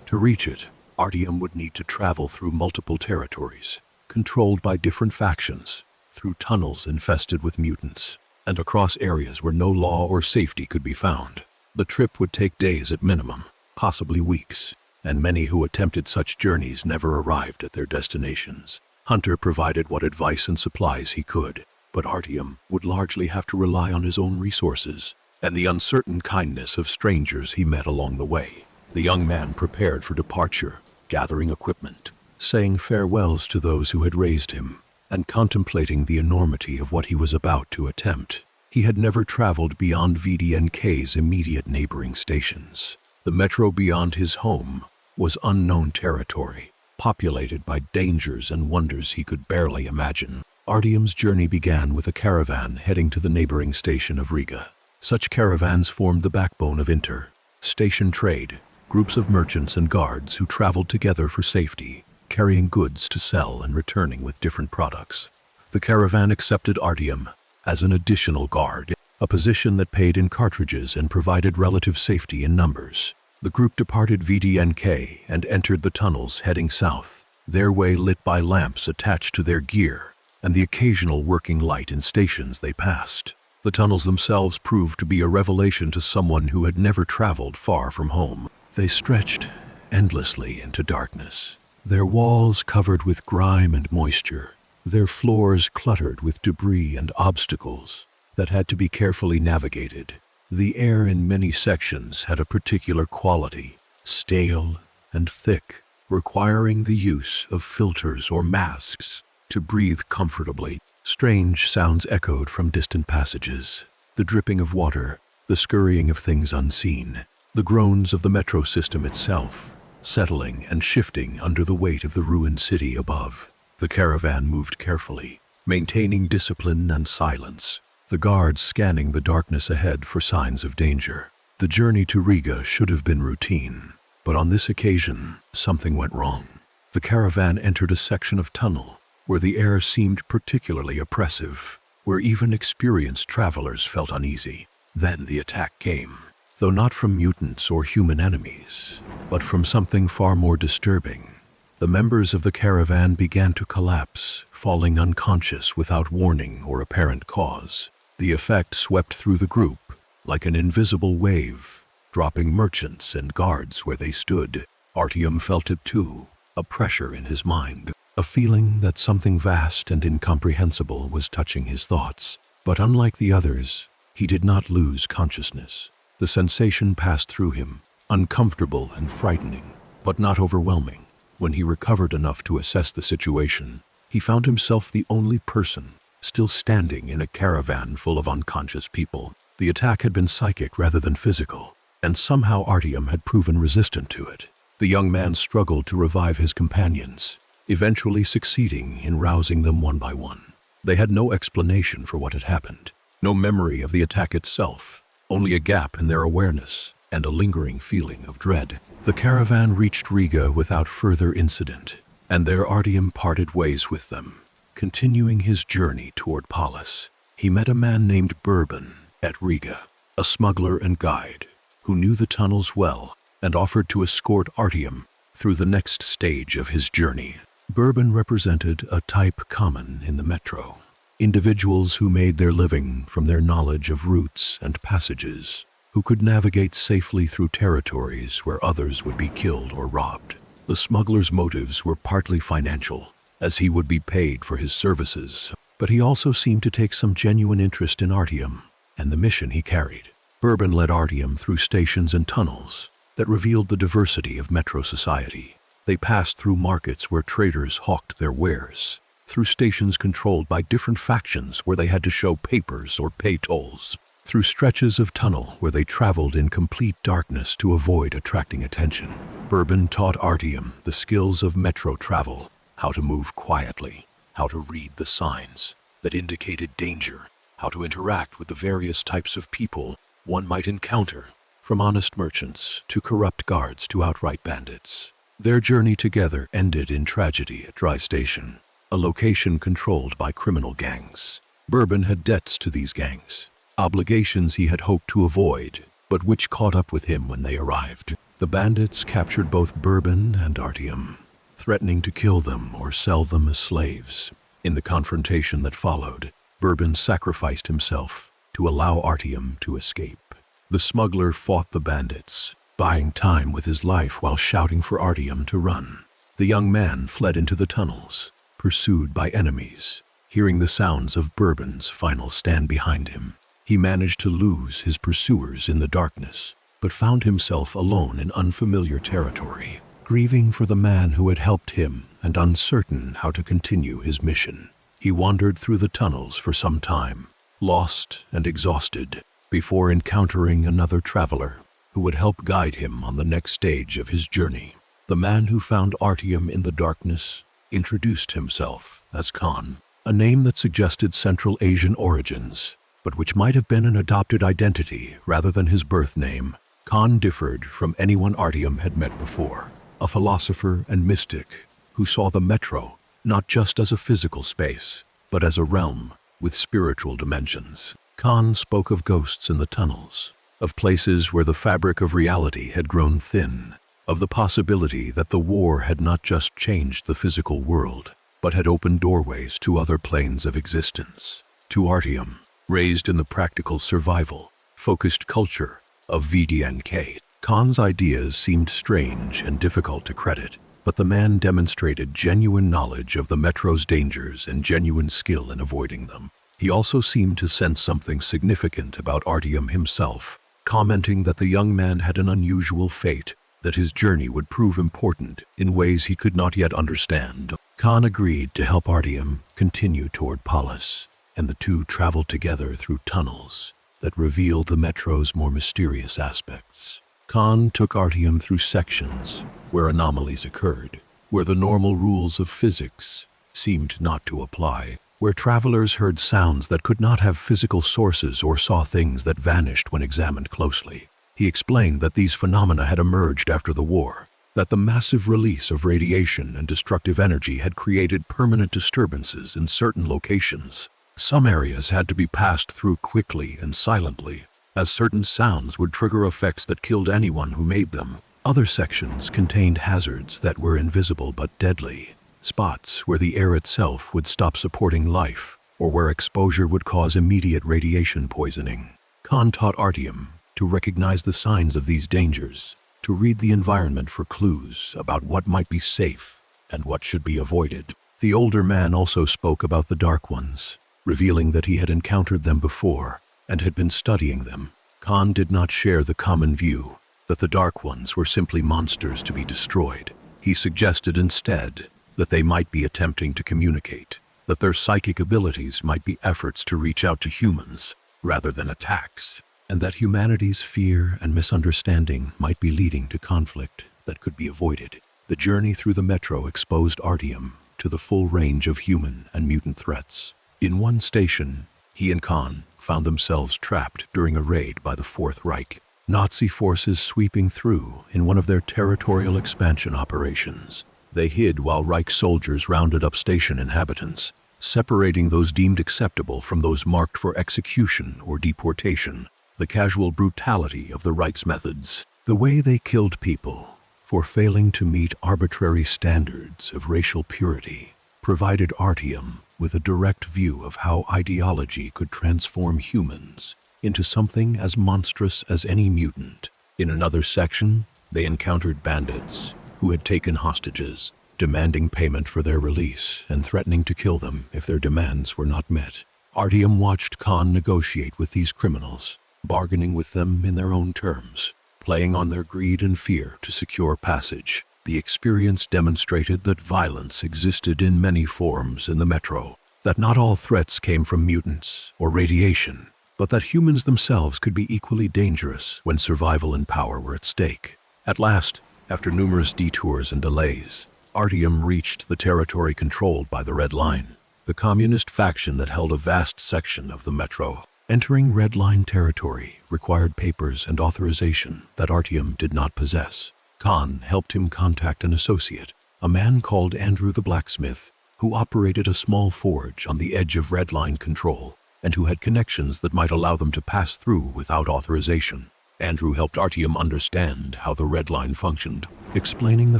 To reach it, Artyom would need to travel through multiple territories, controlled by different factions, through tunnels infested with mutants, and across areas where no law or safety could be found. The trip would take days at minimum, possibly weeks, and many who attempted such journeys never arrived at their destinations. Hunter provided what advice and supplies he could, but Artyom would largely have to rely on his own resources and the uncertain kindness of strangers he met along the way. The young man prepared for departure, gathering equipment, saying farewells to those who had raised him, and contemplating the enormity of what he was about to attempt. He had never traveled beyond VDNK's immediate neighboring stations. The metro beyond his home was unknown territory, populated by dangers and wonders he could barely imagine. Artyom's journey began with a caravan heading to the neighboring station of Riga. Such caravans formed the backbone of inter-station trade, groups of merchants and guards who traveled together for safety, carrying goods to sell and returning with different products. The caravan accepted Artyom as an additional guard, a position that paid in cartridges and provided relative safety in numbers. The group departed VDNK and entered the tunnels heading south, their way lit by lamps attached to their gear and the occasional working light in stations they passed. The tunnels themselves proved to be a revelation to someone who had never traveled far from home. They stretched endlessly into darkness, their walls covered with grime and moisture, their floors cluttered with debris and obstacles that had to be carefully navigated. The air in many sections had a particular quality, stale and thick, requiring the use of filters or masks to breathe comfortably. Strange sounds echoed from distant passages, the dripping of water, the scurrying of things unseen, the groans of the metro system itself, settling and shifting under the weight of the ruined city above. The caravan moved carefully, maintaining discipline and silence, the guards scanning the darkness ahead for signs of danger. The journey to Riga should have been routine, but on this occasion, something went wrong. The caravan entered a section of tunnel where the air seemed particularly oppressive, where even experienced travelers felt uneasy. Then the attack came, though not from mutants or human enemies, but from something far more disturbing. The members of the caravan began to collapse, falling unconscious without warning or apparent cause. The effect swept through the group like an invisible wave, dropping merchants and guards where they stood. Artyom felt it too, a pressure in his mind, a feeling that something vast and incomprehensible was touching his thoughts. But unlike the others, he did not lose consciousness. The sensation passed through him, uncomfortable and frightening, but not overwhelming. When he recovered enough to assess the situation, he found himself the only person still standing in a caravan full of unconscious people. The attack had been psychic rather than physical, and somehow Artyom had proven resistant to it. The young man struggled to revive his companions, eventually succeeding in rousing them one by one. They had no explanation for what had happened, no memory of the attack itself, only a gap in their awareness and a lingering feeling of dread. The caravan reached Riga without further incident, and there Artyom parted ways with them. Continuing his journey toward Polis, he met a man named Bourbon at Riga, a smuggler and guide who knew the tunnels well and offered to escort Artyom through the next stage of his journey. Bourbon represented a type common in the metro, individuals who made their living from their knowledge of routes and passages, who could navigate safely through territories where others would be killed or robbed. The smuggler's motives were partly financial, as he would be paid for his services, but he also seemed to take some genuine interest in Artyom and the mission he carried. Bourbon led Artyom through stations and tunnels that revealed the diversity of metro society. They passed through markets where traders hawked their wares, through stations controlled by different factions where they had to show papers or pay tolls, through stretches of tunnel where they traveled in complete darkness to avoid attracting attention. Bourbon taught Artyom the skills of metro travel, how to move quietly, how to read the signs that indicated danger, how to interact with the various types of people one might encounter, from honest merchants to corrupt guards to outright bandits. Their journey together ended in tragedy at Dry Station, a location controlled by criminal gangs. Bourbon had debts to these gangs, obligations he had hoped to avoid, but which caught up with him when they arrived. The bandits captured both Bourbon and Artyom, threatening to kill them or sell them as slaves. In the confrontation that followed, Bourbon sacrificed himself to allow Artyom to escape. The smuggler fought the bandits, buying time with his life while shouting for Artyom to run. The young man fled into the tunnels, pursued by enemies. Hearing the sounds of Bourbon's final stand behind him, he managed to lose his pursuers in the darkness, but found himself alone in unfamiliar territory, grieving for the man who had helped him and uncertain how to continue his mission. He wandered through the tunnels for some time, lost and exhausted, before encountering another traveler who would help guide him on the next stage of his journey. The man who found Artyom in the darkness introduced himself as Khan, a name that suggested Central Asian origins, but which might have been an adopted identity rather than his birth name. Khan differed from anyone Artyom had met before, a philosopher and mystic who saw the metro not just as a physical space, but as a realm with spiritual dimensions. Khan spoke of ghosts in the tunnels, of places where the fabric of reality had grown thin, of the possibility that the war had not just changed the physical world, but had opened doorways to other planes of existence. To Artyom, raised in the practical survival-focused culture of VDNK, Khan's ideas seemed strange and difficult to credit, but the man demonstrated genuine knowledge of the metro's dangers and genuine skill in avoiding them. He also seemed to sense something significant about Artyom himself, commenting that the young man had an unusual fate, that his journey would prove important in ways he could not yet understand. Khan agreed to help Artyom continue toward Polis, and the two traveled together through tunnels that revealed the metro's more mysterious aspects. Khan took Artyom through sections where anomalies occurred, where the normal rules of physics seemed not to apply, where travelers heard sounds that could not have physical sources or saw things that vanished when examined closely. He explained that these phenomena had emerged after the war, that the massive release of radiation and destructive energy had created permanent disturbances in certain locations. Some areas had to be passed through quickly and silently, as certain sounds would trigger effects that killed anyone who made them. Other sections contained hazards that were invisible but deadly, spots where the air itself would stop supporting life, or where exposure would cause immediate radiation poisoning. Khan taught Artyom to recognize the signs of these dangers, to read the environment for clues about what might be safe and what should be avoided. The older man also spoke about the Dark Ones, revealing that he had encountered them before and had been studying them. Khan did not share the common view that the Dark Ones were simply monsters to be destroyed. He suggested instead that they might be attempting to communicate, that their psychic abilities might be efforts to reach out to humans rather than attacks, and that humanity's fear and misunderstanding might be leading to conflict that could be avoided. The journey through the metro exposed Artyom to the full range of human and mutant threats. In one station, he and Khan found themselves trapped during a raid by the Fourth Reich, Nazi forces sweeping through in one of their territorial expansion operations. They hid while Reich soldiers rounded up station inhabitants, separating those deemed acceptable from those marked for execution or deportation. The casual brutality of the Reich's methods, the way they killed people for failing to meet arbitrary standards of racial purity, provided Artyom with a direct view of how ideology could transform humans into something as monstrous as any mutant. In another section, they encountered bandits who had taken hostages, demanding payment for their release and threatening to kill them if their demands were not met. Artyom watched Khan negotiate with these criminals, bargaining with them in their own terms, playing on their greed and fear to secure passage. The experience demonstrated that violence existed in many forms in the metro, that not all threats came from mutants or radiation, but that humans themselves could be equally dangerous when survival and power were at stake. At last, after numerous detours and delays, Artyom reached the territory controlled by the Red Line, the communist faction that held a vast section of the metro. Entering Red Line territory required papers and authorization that Artyom did not possess. Khan helped him contact an associate, a man called Andrew the blacksmith, who operated a small forge on the edge of Red Line control, and who had connections that might allow them to pass through without authorization. Andrew helped Artyom understand how the Red Line functioned, explaining the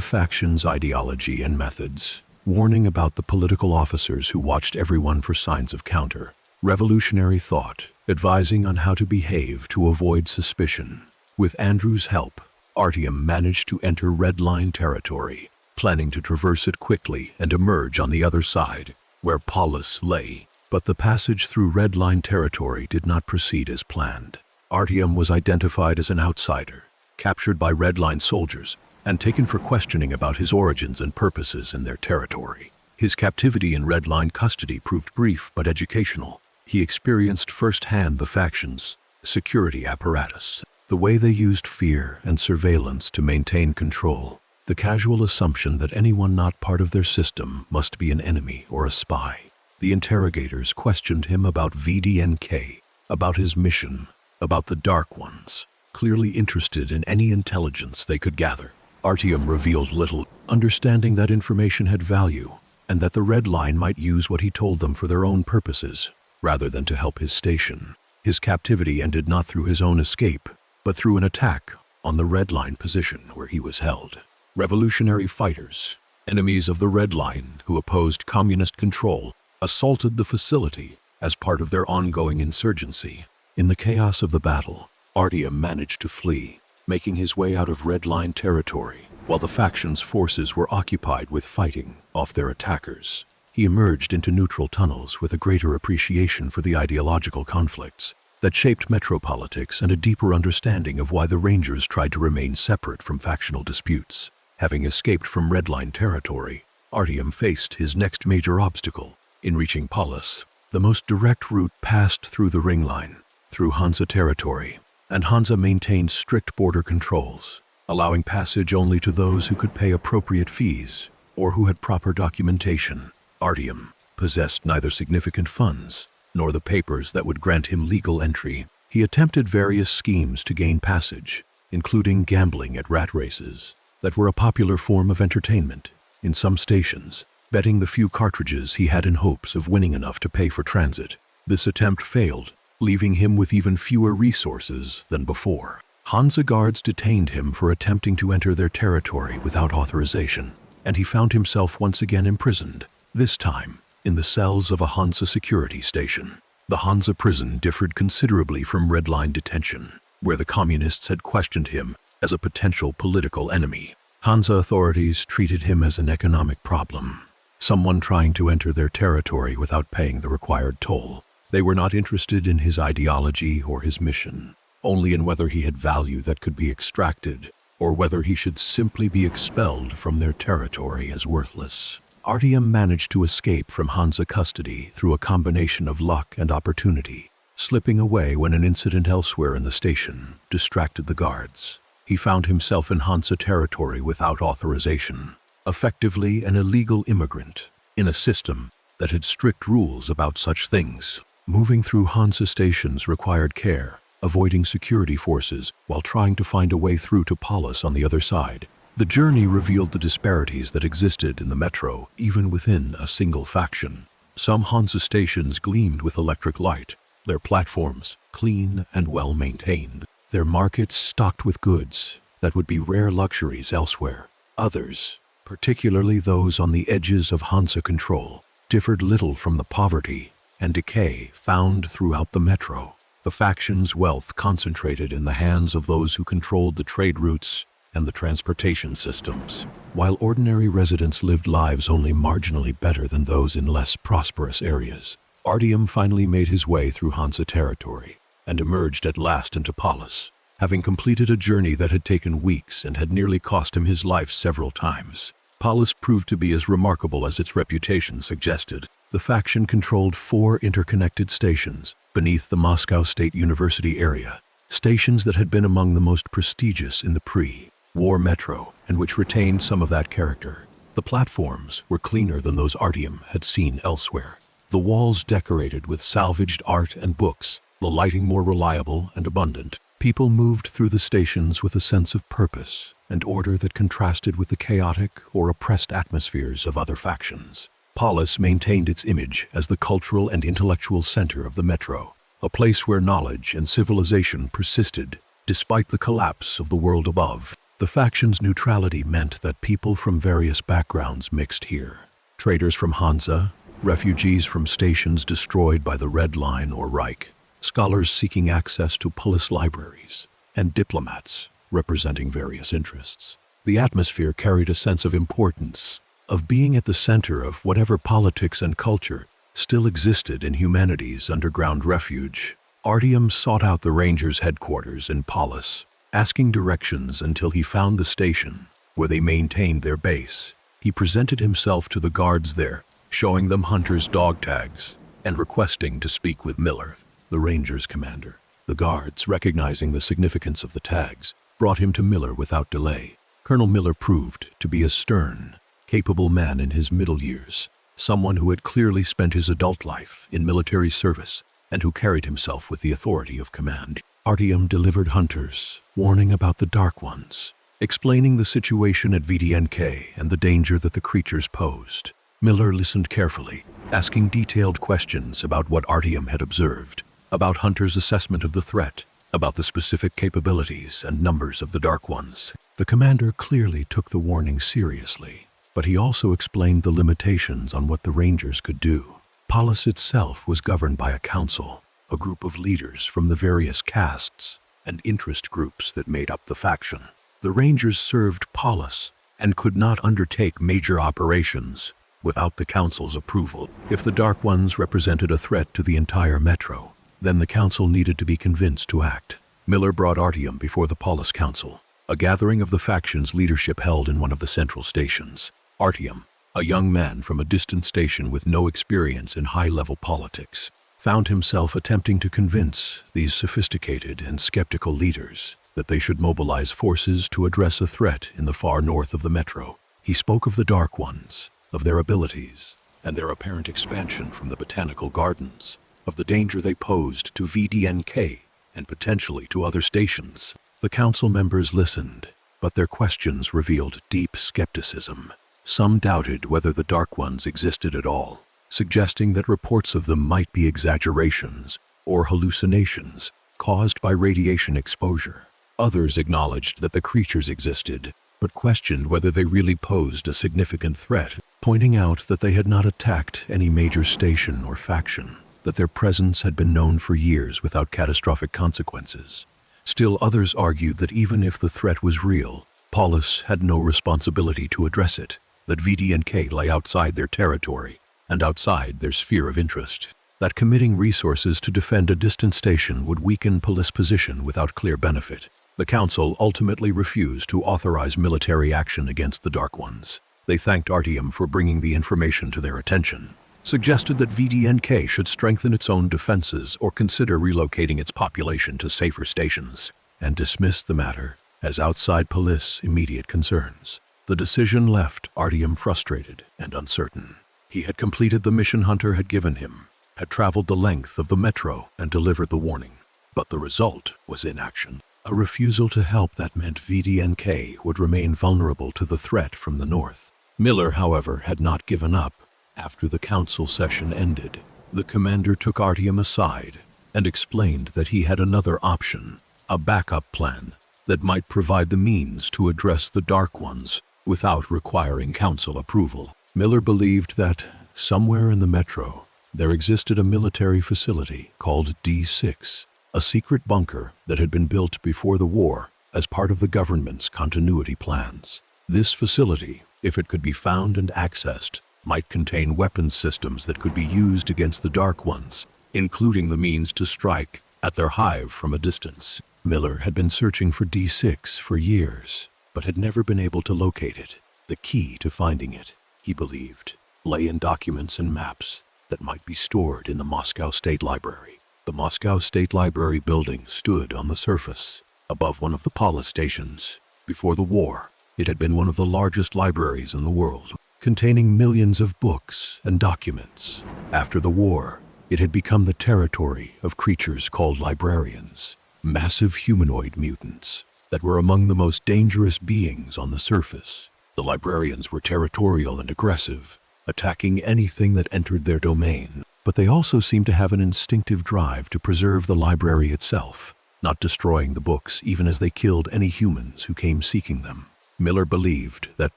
faction's ideology and methods, warning about the political officers who watched everyone for signs of counter-revolutionary thought, advising on how to behave to avoid suspicion. With Andrew's help, Artyom managed to enter Red Line territory, planning to traverse it quickly and emerge on the other side, where Polis lay. But the passage through Red Line territory did not proceed as planned. Artyom was identified as an outsider, captured by Red Line soldiers, and taken for questioning about his origins and purposes in their territory. His captivity in Red Line custody proved brief but educational. He experienced firsthand the faction's security apparatus, the way they used fear and surveillance to maintain control, the casual assumption that anyone not part of their system must be an enemy or a spy. The interrogators questioned him about VDNK, about his mission, about the Dark Ones, clearly interested in any intelligence they could gather. Artyom revealed little, understanding that information had value, and that the Red Line might use what he told them for their own purposes, rather than to help his station. His captivity ended not through his own escape, but through an attack on the Red Line position where he was held. Revolutionary fighters, enemies of the Red Line who opposed communist control, assaulted the facility as part of their ongoing insurgency. In the chaos of the battle, Artyom managed to flee, making his way out of Red Line territory, while the faction's forces were occupied with fighting off their attackers. He emerged into neutral tunnels with a greater appreciation for the ideological conflicts that shaped metropolitics and a deeper understanding of why the Rangers tried to remain separate from factional disputes. Having escaped from Red Line territory, Artyom faced his next major obstacle. In reaching Polis, the most direct route passed through the Ring Line, through Hansa territory, and Hansa maintained strict border controls, allowing passage only to those who could pay appropriate fees or who had proper documentation. Artyom possessed neither significant funds nor the papers that would grant him legal entry. He attempted various schemes to gain passage, including gambling at rat races that were a popular form of entertainment in some stations, betting the few cartridges he had in hopes of winning enough to pay for transit. This attempt failed, leaving him with even fewer resources than before. Hansa guards detained him for attempting to enter their territory without authorization, and he found himself once again imprisoned, this time in the cells of a Hansa security station. The Hansa prison differed considerably from Red Line detention, where the communists had questioned him as a potential political enemy. Hansa authorities treated him as an economic problem, someone trying to enter their territory without paying the required toll. They were not interested in his ideology or his mission, only in whether he had value that could be extracted, or whether he should simply be expelled from their territory as worthless. Artyom managed to escape from Hansa custody through a combination of luck and opportunity, slipping away when an incident elsewhere in the station distracted the guards. He found himself in Hansa territory without authorization, effectively an illegal immigrant, in a system that had strict rules about such things. Moving through Hansa stations required care, avoiding security forces while trying to find a way through to Polis on the other side. The journey revealed the disparities that existed in the metro, even within a single faction. Some Hansa stations gleamed with electric light, their platforms clean and well-maintained, their markets stocked with goods that would be rare luxuries elsewhere. Others, particularly those on the edges of Hansa control, differed little from the poverty and decay found throughout the metro. The faction's wealth concentrated in the hands of those who controlled the trade routes and the transportation systems, while ordinary residents lived lives only marginally better than those in less prosperous areas. Artyom finally made his way through Hansa territory and emerged at last into Polis, having completed a journey that had taken weeks and had nearly cost him his life several times. Polis proved to be as remarkable as its reputation suggested. The faction controlled 4 interconnected stations beneath the Moscow State University area, stations that had been among the most prestigious in the pre-war metro and which retained some of that character. The platforms were cleaner than those Artyom had seen elsewhere, the walls decorated with salvaged art and books, the lighting more reliable and abundant. People moved through the stations with a sense of purpose and order that contrasted with the chaotic or oppressed atmospheres of other factions. Polis maintained its image as the cultural and intellectual center of the metro, a place where knowledge and civilization persisted despite the collapse of the world above. The faction's neutrality meant that people from various backgrounds mixed here. Traders from Hansa, refugees from stations destroyed by the Red Line or Reich, scholars seeking access to Polis libraries, and diplomats representing various interests. The atmosphere carried a sense of importance, of being at the center of whatever politics and culture still existed in humanity's underground refuge. Artyom sought out the Rangers' headquarters in Polis, asking directions until he found the station where they maintained their base. He presented himself to the guards there, showing them Hunter's dog tags and requesting to speak with Miller, the Rangers' commander. The guards, recognizing the significance of the tags, brought him to Miller without delay. Colonel Miller proved to be a stern, capable man in his middle years, someone who had clearly spent his adult life in military service and who carried himself with the authority of command. Artyom delivered Hunter's warning about the Dark Ones, explaining the situation at VDNK and the danger that the creatures posed. Miller listened carefully, asking detailed questions about what Artyom had observed, about Hunter's assessment of the threat, about the specific capabilities and numbers of the Dark Ones. The commander clearly took the warning seriously, but he also explained the limitations on what the Rangers could do. Polis itself was governed by a council, a group of leaders from the various castes and interest groups that made up the faction. The Rangers served Polis and could not undertake major operations without the council's approval. If the Dark Ones represented a threat to the entire metro, then the council needed to be convinced to act. Miller brought Artyom before the Polis Council, a gathering of the faction's leadership held in one of the central stations. Artyom, a young man from a distant station with no experience in high-level politics, found himself attempting to convince these sophisticated and skeptical leaders that they should mobilize forces to address a threat in the far north of the metro. He spoke of the Dark Ones, of their abilities, and their apparent expansion from the botanical gardens, of the danger they posed to VDNK and potentially to other stations. The council members listened, but their questions revealed deep skepticism. Some doubted whether the Dark Ones existed at all, suggesting that reports of them might be exaggerations or hallucinations caused by radiation exposure. Others acknowledged that the creatures existed, but questioned whether they really posed a significant threat, pointing out that they had not attacked any major station or faction, that their presence had been known for years without catastrophic consequences. Still others argued that even if the threat was real, Polis had no responsibility to address it. that VD&K lay outside their territory and outside their sphere of interest, that committing resources to defend a distant station would weaken Polis' position without clear benefit. The Council ultimately refused to authorize military action against the Dark Ones. They thanked Artyom for bringing the information to their attention, suggested that VD&K should strengthen its own defenses or consider relocating its population to safer stations, and dismissed the matter as outside Polis' immediate concerns. The decision left Artyom frustrated and uncertain. He had completed the mission Hunter had given him, had traveled the length of the metro and delivered the warning, but the result was inaction. A refusal to help that meant VD&K would remain vulnerable to the threat from the north. Miller, however, had not given up. After the council session ended, the commander took Artyom aside and explained that he had another option, a backup plan that might provide the means to address the Dark Ones without requiring council approval. Miller believed that somewhere in the metro there existed a military facility called D6, a secret bunker that had been built before the war as part of the government's continuity plans. This facility, if it could be found and accessed, might contain weapons systems that could be used against the Dark Ones, including the means to strike at their hive from a distance. Miller had been searching for D6 for years, but had never been able to locate it. The key to finding it, he believed, lay in documents and maps that might be stored in the Moscow State Library. The Moscow State Library building stood on the surface, above one of the Polis stations. Before the war, it had been one of the largest libraries in the world, containing millions of books and documents. After the war, it had become the territory of creatures called librarians, massive humanoid mutants that were among the most dangerous beings on the surface. The librarians were territorial and aggressive, attacking anything that entered their domain, but they also seemed to have an instinctive drive to preserve the library itself, not destroying the books even as they killed any humans who came seeking them. Miller believed that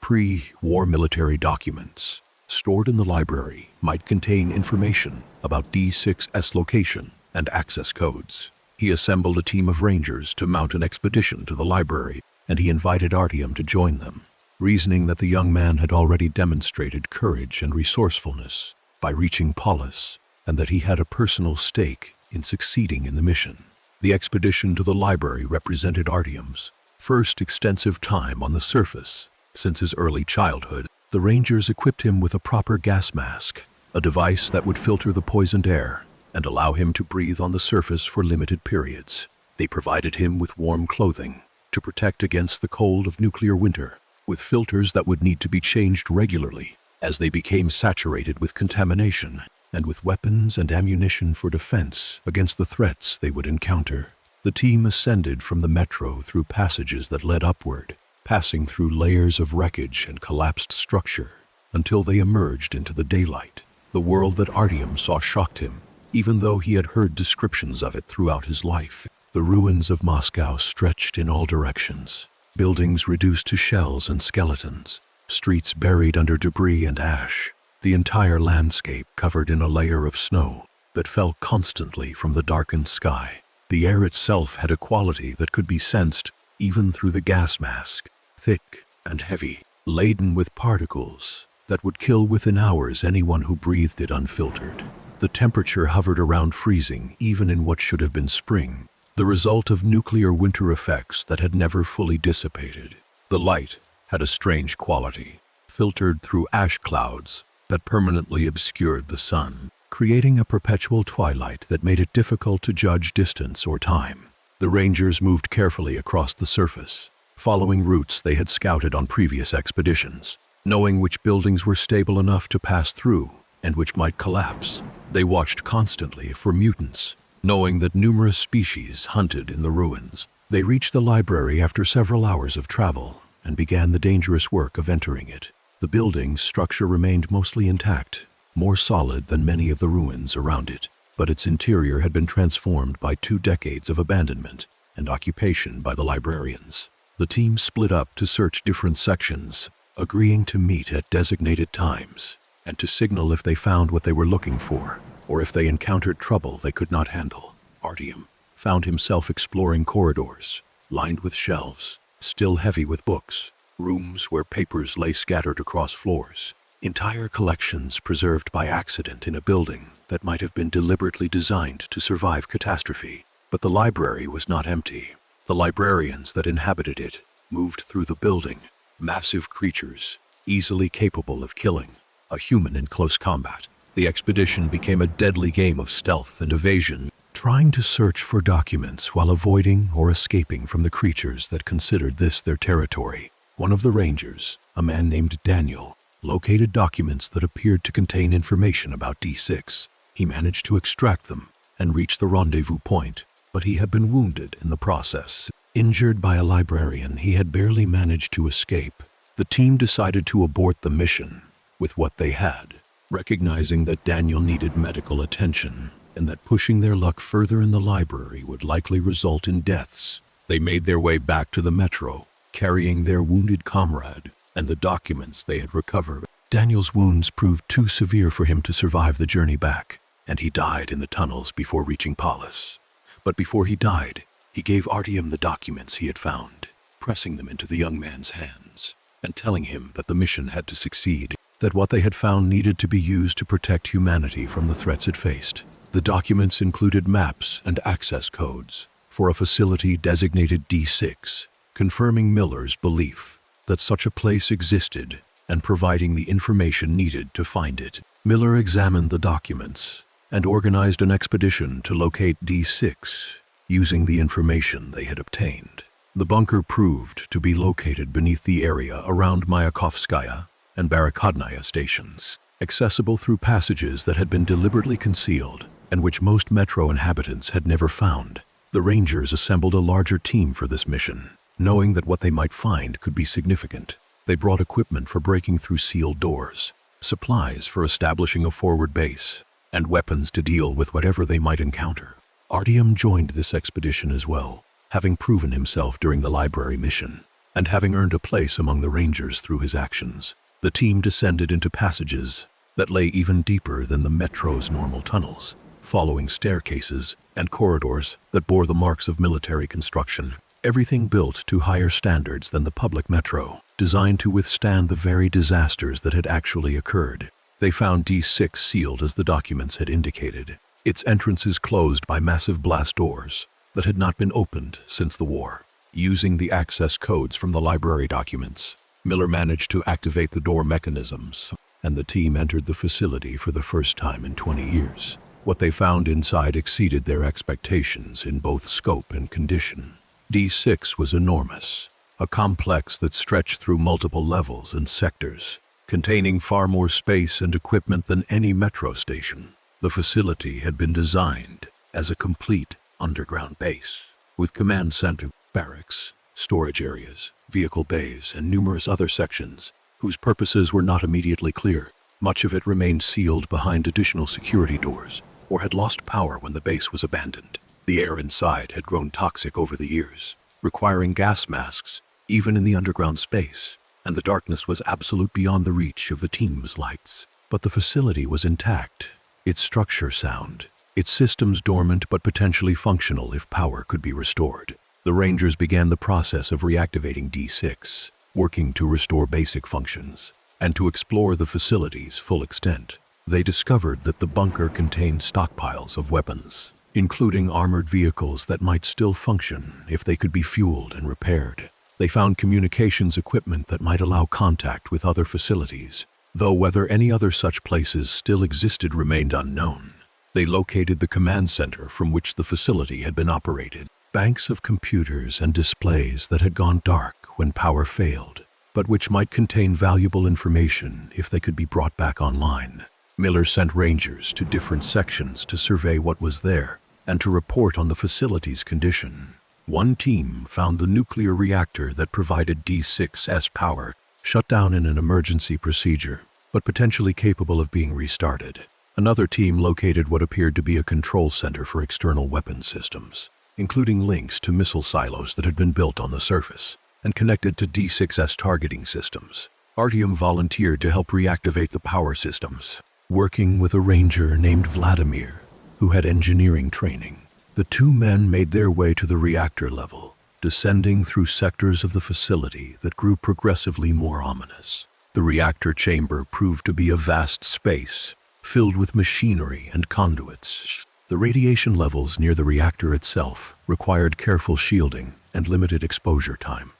pre-war military documents stored in the library might contain information about D6's location and access codes. He assembled a team of rangers to mount an expedition to the library, and he invited Artyom to join them, reasoning that the young man had already demonstrated courage and resourcefulness by reaching Polis, and that he had a personal stake in succeeding in the mission. The expedition to the library represented Artyom's first extensive time on the surface since his early childhood. The rangers equipped him with a proper gas mask, a device that would filter the poisoned air and allow him to breathe on the surface for limited periods. They provided him with warm clothing to protect against the cold of nuclear winter, with filters that would need to be changed regularly as they became saturated with contamination, and with weapons and ammunition for defense against the threats they would encounter. The team ascended from the metro through passages that led upward, passing through layers of wreckage and collapsed structure, until they emerged into the daylight. The world that Artyom saw shocked him, even though he had heard descriptions of it throughout his life. The ruins of Moscow stretched in all directions, buildings reduced to shells and skeletons, streets buried under debris and ash, the entire landscape covered in a layer of snow that fell constantly from the darkened sky. The air itself had a quality that could be sensed even through the gas mask, thick and heavy, laden with particles that would kill within hours anyone who breathed it unfiltered. The temperature hovered around freezing even in what should have been spring, the result of nuclear winter effects that had never fully dissipated. The light had a strange quality, filtered through ash clouds that permanently obscured the sun, creating a perpetual twilight that made it difficult to judge distance or time. The rangers moved carefully across the surface, following routes they had scouted on previous expeditions, knowing which buildings were stable enough to pass through and which might collapse. They watched constantly for mutants, knowing that numerous species hunted in the ruins. They reached the library after several hours of travel and began the dangerous work of entering it. The building's structure remained mostly intact, more solid than many of the ruins around it, but its interior had been transformed by 2 decades of abandonment and occupation by the librarians. The team split up to search different sections, agreeing to meet at designated times and to signal if they found what they were looking for, or if they encountered trouble they could not handle. Artyom found himself exploring corridors lined with shelves, still heavy with books, rooms where papers lay scattered across floors, entire collections preserved by accident in a building that might have been deliberately designed to survive catastrophe. But the library was not empty. The librarians that inhabited it moved through the building, massive creatures, easily capable of killing a human in close combat. The expedition became a deadly game of stealth and evasion, trying to search for documents while avoiding or escaping from the creatures that considered this their territory. One of the rangers, a man named Daniel, located documents that appeared to contain information about D6. He managed to extract them and reach the rendezvous point, but he had been wounded in the process. Injured by a librarian, he had barely managed to escape. The team decided to abort the mission with what they had, recognizing that Daniel needed medical attention and that pushing their luck further in the library would likely result in deaths. They made their way back to the metro, carrying their wounded comrade and the documents they had recovered. Daniel's wounds proved too severe for him to survive the journey back, and he died in the tunnels before reaching Polis. But before he died, he gave Artyom the documents he had found, pressing them into the young man's hands and telling him that the mission had to succeed, that what they had found needed to be used to protect humanity from the threats it faced. The documents included maps and access codes for a facility designated D6, confirming Miller's belief that such a place existed and providing the information needed to find it. Miller examined the documents and organized an expedition to locate D6 using the information they had obtained. The bunker proved to be located beneath the area around Mayakovskaya and Barakodnaya stations, accessible through passages that had been deliberately concealed and which most metro inhabitants had never found. The Rangers assembled a larger team for this mission, knowing that what they might find could be significant. They brought equipment for breaking through sealed doors, supplies for establishing a forward base, and weapons to deal with whatever they might encounter. Artyom joined this expedition as well, having proven himself during the library mission, and having earned a place among the Rangers through his actions. The team descended into passages that lay even deeper than the metro's normal tunnels, following staircases and corridors that bore the marks of military construction, everything built to higher standards than the public metro, designed to withstand the very disasters that had actually occurred. They found D6 sealed as the documents had indicated, its entrances closed by massive blast doors that had not been opened since the war. Using the access codes from the library documents, Miller managed to activate the door mechanisms, and the team entered the facility for the first time in 20 years. What they found inside exceeded their expectations in both scope and condition. D6 was enormous, a complex that stretched through multiple levels and sectors, containing far more space and equipment than any metro station. The facility had been designed as a complete underground base, with command center, barracks, storage areas, vehicle bays, and numerous other sections whose purposes were not immediately clear. Much of it remained sealed behind additional security doors, or had lost power when the base was abandoned. The air inside had grown toxic over the years, requiring gas masks even in the underground space, and the darkness was absolute beyond the reach of the team's lights. But the facility was intact, its structure sound, its systems dormant but potentially functional if power could be restored. The Rangers began the process of reactivating D6, working to restore basic functions, and to explore the facility's full extent. They discovered that the bunker contained stockpiles of weapons, including armored vehicles that might still function if they could be fueled and repaired. They found communications equipment that might allow contact with other facilities, though whether any other such places still existed remained unknown. They located the command center from which the facility had been operated, banks of computers and displays that had gone dark when power failed, but which might contain valuable information if they could be brought back online. Miller sent Rangers to different sections to survey what was there and to report on the facility's condition. One team found the nuclear reactor that provided D6's power shut down in an emergency procedure, but potentially capable of being restarted. Another team located what appeared to be a control center for external weapon systems, including links to missile silos that had been built on the surface and connected to D6's targeting systems. Artyom volunteered to help reactivate the power systems, working with a ranger named Vladimir, who had engineering training. The two men made their way to the reactor level, descending through sectors of the facility that grew progressively more ominous. The reactor chamber proved to be a vast space, filled with machinery and conduits. The radiation levels near the reactor itself required careful shielding and limited exposure time.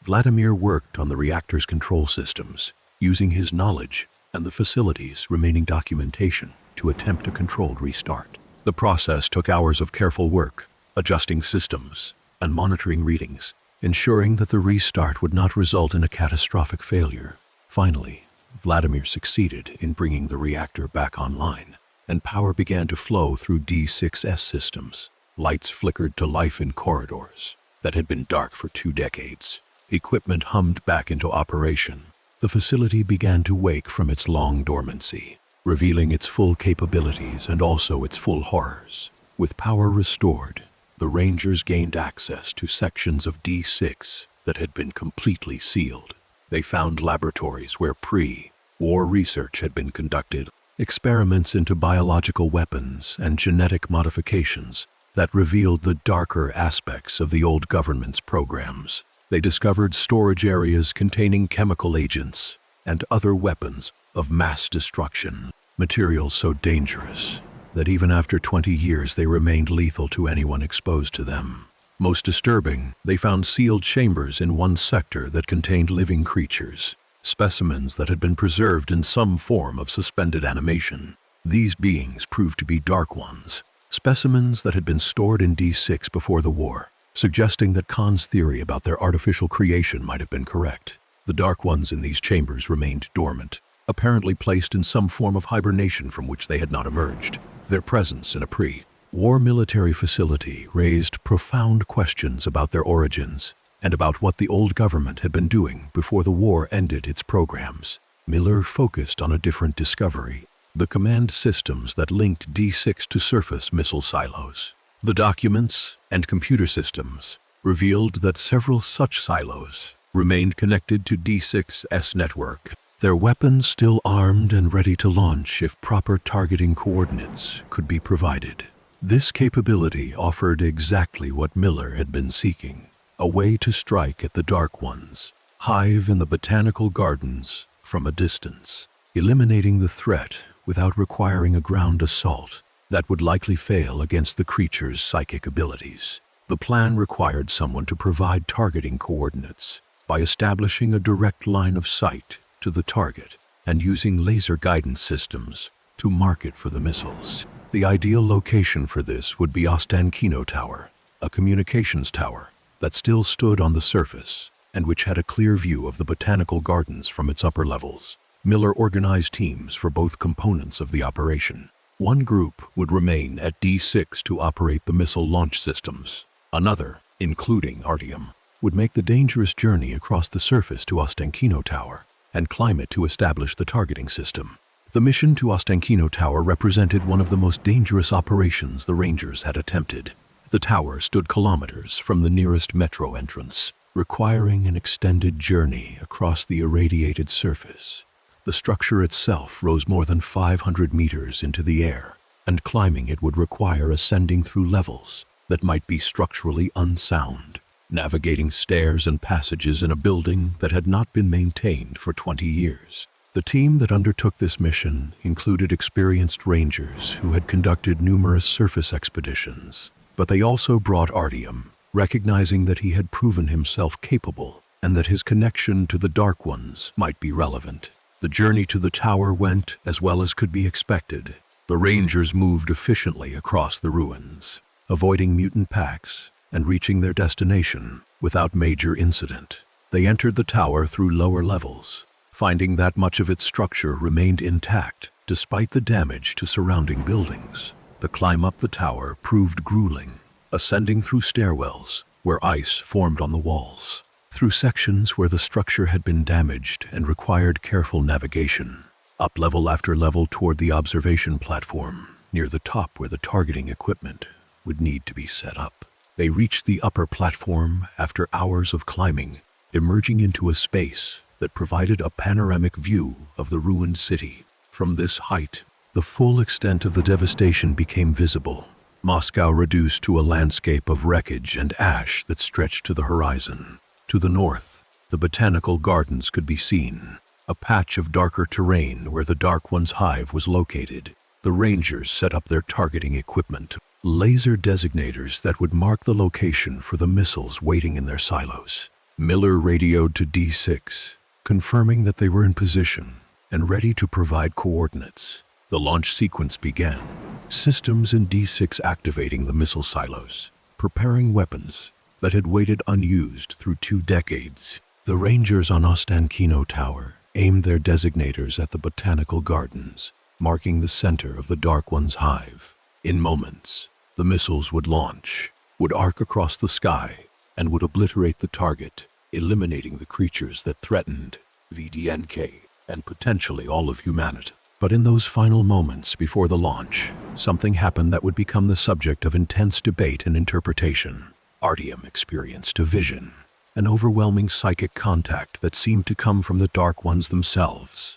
Vladimir worked on the reactor's control systems, using his knowledge and the facility's remaining documentation to attempt a controlled restart. The process took hours of careful work, adjusting systems and monitoring readings, ensuring that the restart would not result in a catastrophic failure. Finally, Vladimir succeeded in bringing the reactor back online, and power began to flow through D6S systems. Lights flickered to life in corridors that had been dark for 2 decades. Equipment hummed back into operation. The facility began to wake from its long dormancy, revealing its full capabilities and also its full horrors. With power restored, the Rangers gained access to sections of D6 that had been completely sealed. They found laboratories where pre-war research had been conducted, experiments into biological weapons and genetic modifications that revealed the darker aspects of the old government's programs. They discovered storage areas containing chemical agents and other weapons of mass destruction, materials so dangerous that even after 20 years they remained lethal to anyone exposed to them. Most disturbing, they found sealed chambers in one sector that contained living creatures, specimens that had been preserved in some form of suspended animation. These beings proved to be Dark Ones, specimens that had been stored in D6 before the war, suggesting that Khan's theory about their artificial creation might have been correct. The Dark Ones in these chambers remained dormant, apparently placed in some form of hibernation from which they had not emerged. Their presence in a pre-war military facility raised profound questions about their origins and about what the old government had been doing before the war ended its programs. Miller focused on a different discovery: the command systems that linked D6 to surface missile silos. The documents and computer systems revealed that several such silos remained connected to D6's network, their weapons still armed and ready to launch if proper targeting coordinates could be provided. This capability offered exactly what Miller had been seeking: a way to strike at the Dark Ones, hive in the botanical gardens from a distance, eliminating the threat without requiring a ground assault that would likely fail against the creature's psychic abilities. The plan required someone to provide targeting coordinates by establishing a direct line of sight to the target and using laser guidance systems to mark it for the missiles. The ideal location for this would be Ostankino Tower, a communications tower that still stood on the surface and which had a clear view of the botanical gardens from its upper levels. Miller organized teams for both components of the operation. One group would remain at D6 to operate the missile launch systems. Another, including Artyom, would make the dangerous journey across the surface to Ostankino Tower and climb it to establish the targeting system. The mission to Ostankino Tower represented one of the most dangerous operations the Rangers had attempted. The tower stood kilometers from the nearest metro entrance, requiring an extended journey across the irradiated surface. The structure itself rose more than 500 meters into the air, and climbing it would require ascending through levels that might be structurally unsound, navigating stairs and passages in a building that had not been maintained for 20 years. The team that undertook this mission included experienced rangers who had conducted numerous surface expeditions, but they also brought Artyom, recognizing that he had proven himself capable and that his connection to the Dark Ones might be relevant. The journey to the tower went as well as could be expected. The Rangers moved efficiently across the ruins, avoiding mutant packs and reaching their destination without major incident. They entered the tower through lower levels, finding that much of its structure remained intact despite the damage to surrounding buildings. The climb up the tower proved grueling, ascending through stairwells where ice formed on the walls, through sections where the structure had been damaged and required careful navigation, up level after level toward the observation platform near the top where the targeting equipment would need to be set up. They reached the upper platform after hours of climbing, emerging into a space that provided a panoramic view of the ruined city. From this height, the full extent of the devastation became visible. Moscow reduced to a landscape of wreckage and ash that stretched to the horizon. To the north, the botanical gardens could be seen, a patch of darker terrain where the Dark One's hive was located. The Rangers set up their targeting equipment, laser designators that would mark the location for the missiles waiting in their silos. Miller radioed to D6, confirming that they were in position and ready to provide coordinates. The launch sequence began, systems in D6 activating the missile silos, preparing weapons that had waited unused through 2 decades. The Rangers on Ostankino Tower aimed their designators at the botanical gardens, marking the center of the Dark One's hive. In moments, the missiles would launch, would arc across the sky, and would obliterate the target, eliminating the creatures that threatened VDNK and potentially all of humanity. But in those final moments before the launch, something happened that would become the subject of intense debate and interpretation. Artyom experienced a vision, an overwhelming psychic contact that seemed to come from the Dark Ones themselves.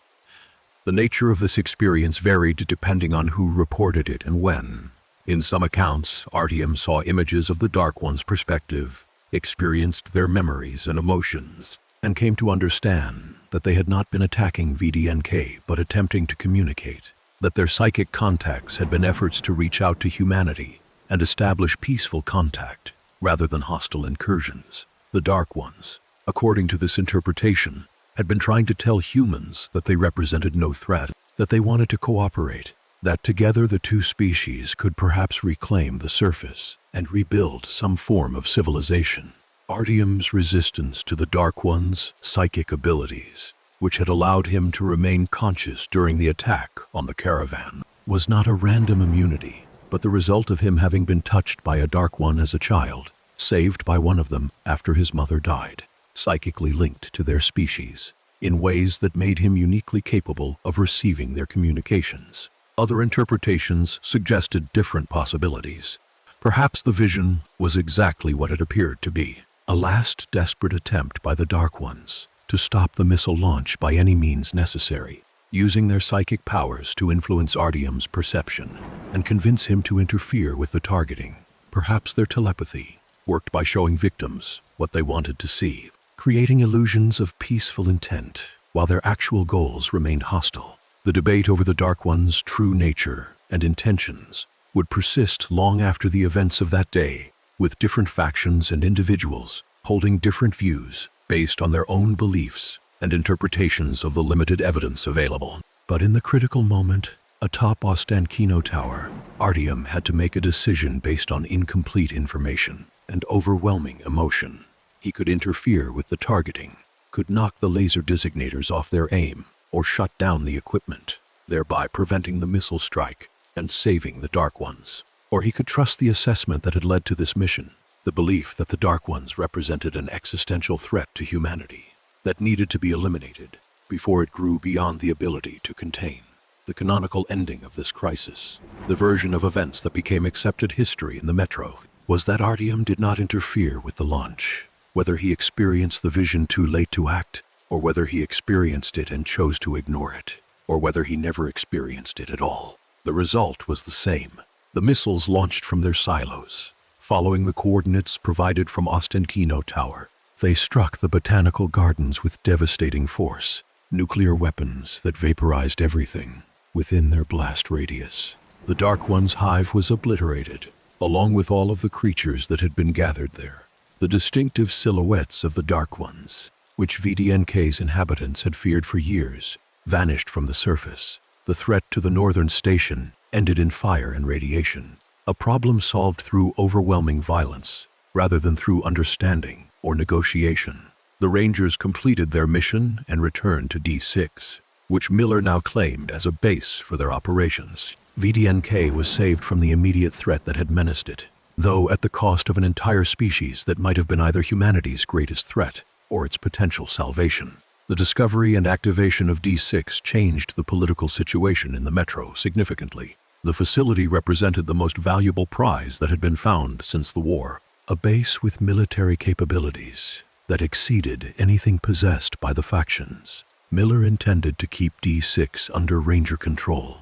The nature of this experience varied depending on who reported it and when. In some accounts, Artyom saw images of the Dark One's perspective, experienced their memories and emotions, and came to understand that they had not been attacking VDNK but attempting to communicate, that their psychic contacts had been efforts to reach out to humanity and establish peaceful contact rather than hostile incursions. The Dark Ones, according to this interpretation, had been trying to tell humans that they represented no threat, that they wanted to cooperate, that together the two species could perhaps reclaim the surface and rebuild some form of civilization. Artyom's resistance to the Dark One's psychic abilities, which had allowed him to remain conscious during the attack on the caravan, was not a random immunity, but the result of him having been touched by a Dark One as a child, saved by one of them after his mother died, psychically linked to their species, in ways that made him uniquely capable of receiving their communications. Other interpretations suggested different possibilities. Perhaps the vision was exactly what it appeared to be, a last desperate attempt by the Dark Ones to stop the missile launch by any means necessary, using their psychic powers to influence Artyom's perception and convince him to interfere with the targeting. Perhaps their telepathy worked by showing victims what they wanted to see, creating illusions of peaceful intent while their actual goals remained hostile. The debate over the Dark One's true nature and intentions would persist long after the events of that day, with different factions and individuals holding different views based on their own beliefs and interpretations of the limited evidence available. But in the critical moment, atop Ostankino Tower, Artyom had to make a decision based on incomplete information and overwhelming emotion. He could interfere with the targeting, could knock the laser designators off their aim, or shut down the equipment, thereby preventing the missile strike and saving the Dark Ones. Or he could trust the assessment that had led to this mission, the belief that the Dark Ones represented an existential threat to humanity that needed to be eliminated before it grew beyond the ability to contain. The canonical ending of this crisis, the version of events that became accepted history in the Metro, was that Artyom did not interfere with the launch. Whether he experienced the vision too late to act, or whether he experienced it and chose to ignore it, or whether he never experienced it at all, the result was the same. The missiles launched from their silos, following the coordinates provided from Ostankino Tower. They struck the botanical gardens with devastating force, nuclear weapons that vaporized everything within their blast radius. The Dark One's hive was obliterated, along with all of the creatures that had been gathered there. The distinctive silhouettes of the Dark Ones, which VDNK's inhabitants had feared for years, vanished from the surface. The threat to the northern station ended in fire and radiation, a problem solved through overwhelming violence rather than through understanding or negotiation. The Rangers completed their mission and returned to D6, which Miller now claimed as a base for their operations. VDNK was saved from the immediate threat that had menaced it, though at the cost of an entire species that might have been either humanity's greatest threat or its potential salvation. The discovery and activation of D6 changed the political situation in the Metro significantly. The facility represented the most valuable prize that had been found since the war, a base with military capabilities that exceeded anything possessed by the factions. Miller intended to keep D6 under Ranger control,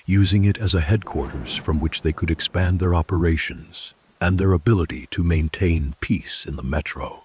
using it as a headquarters from which they could expand their operations and their ability to maintain peace in the metro.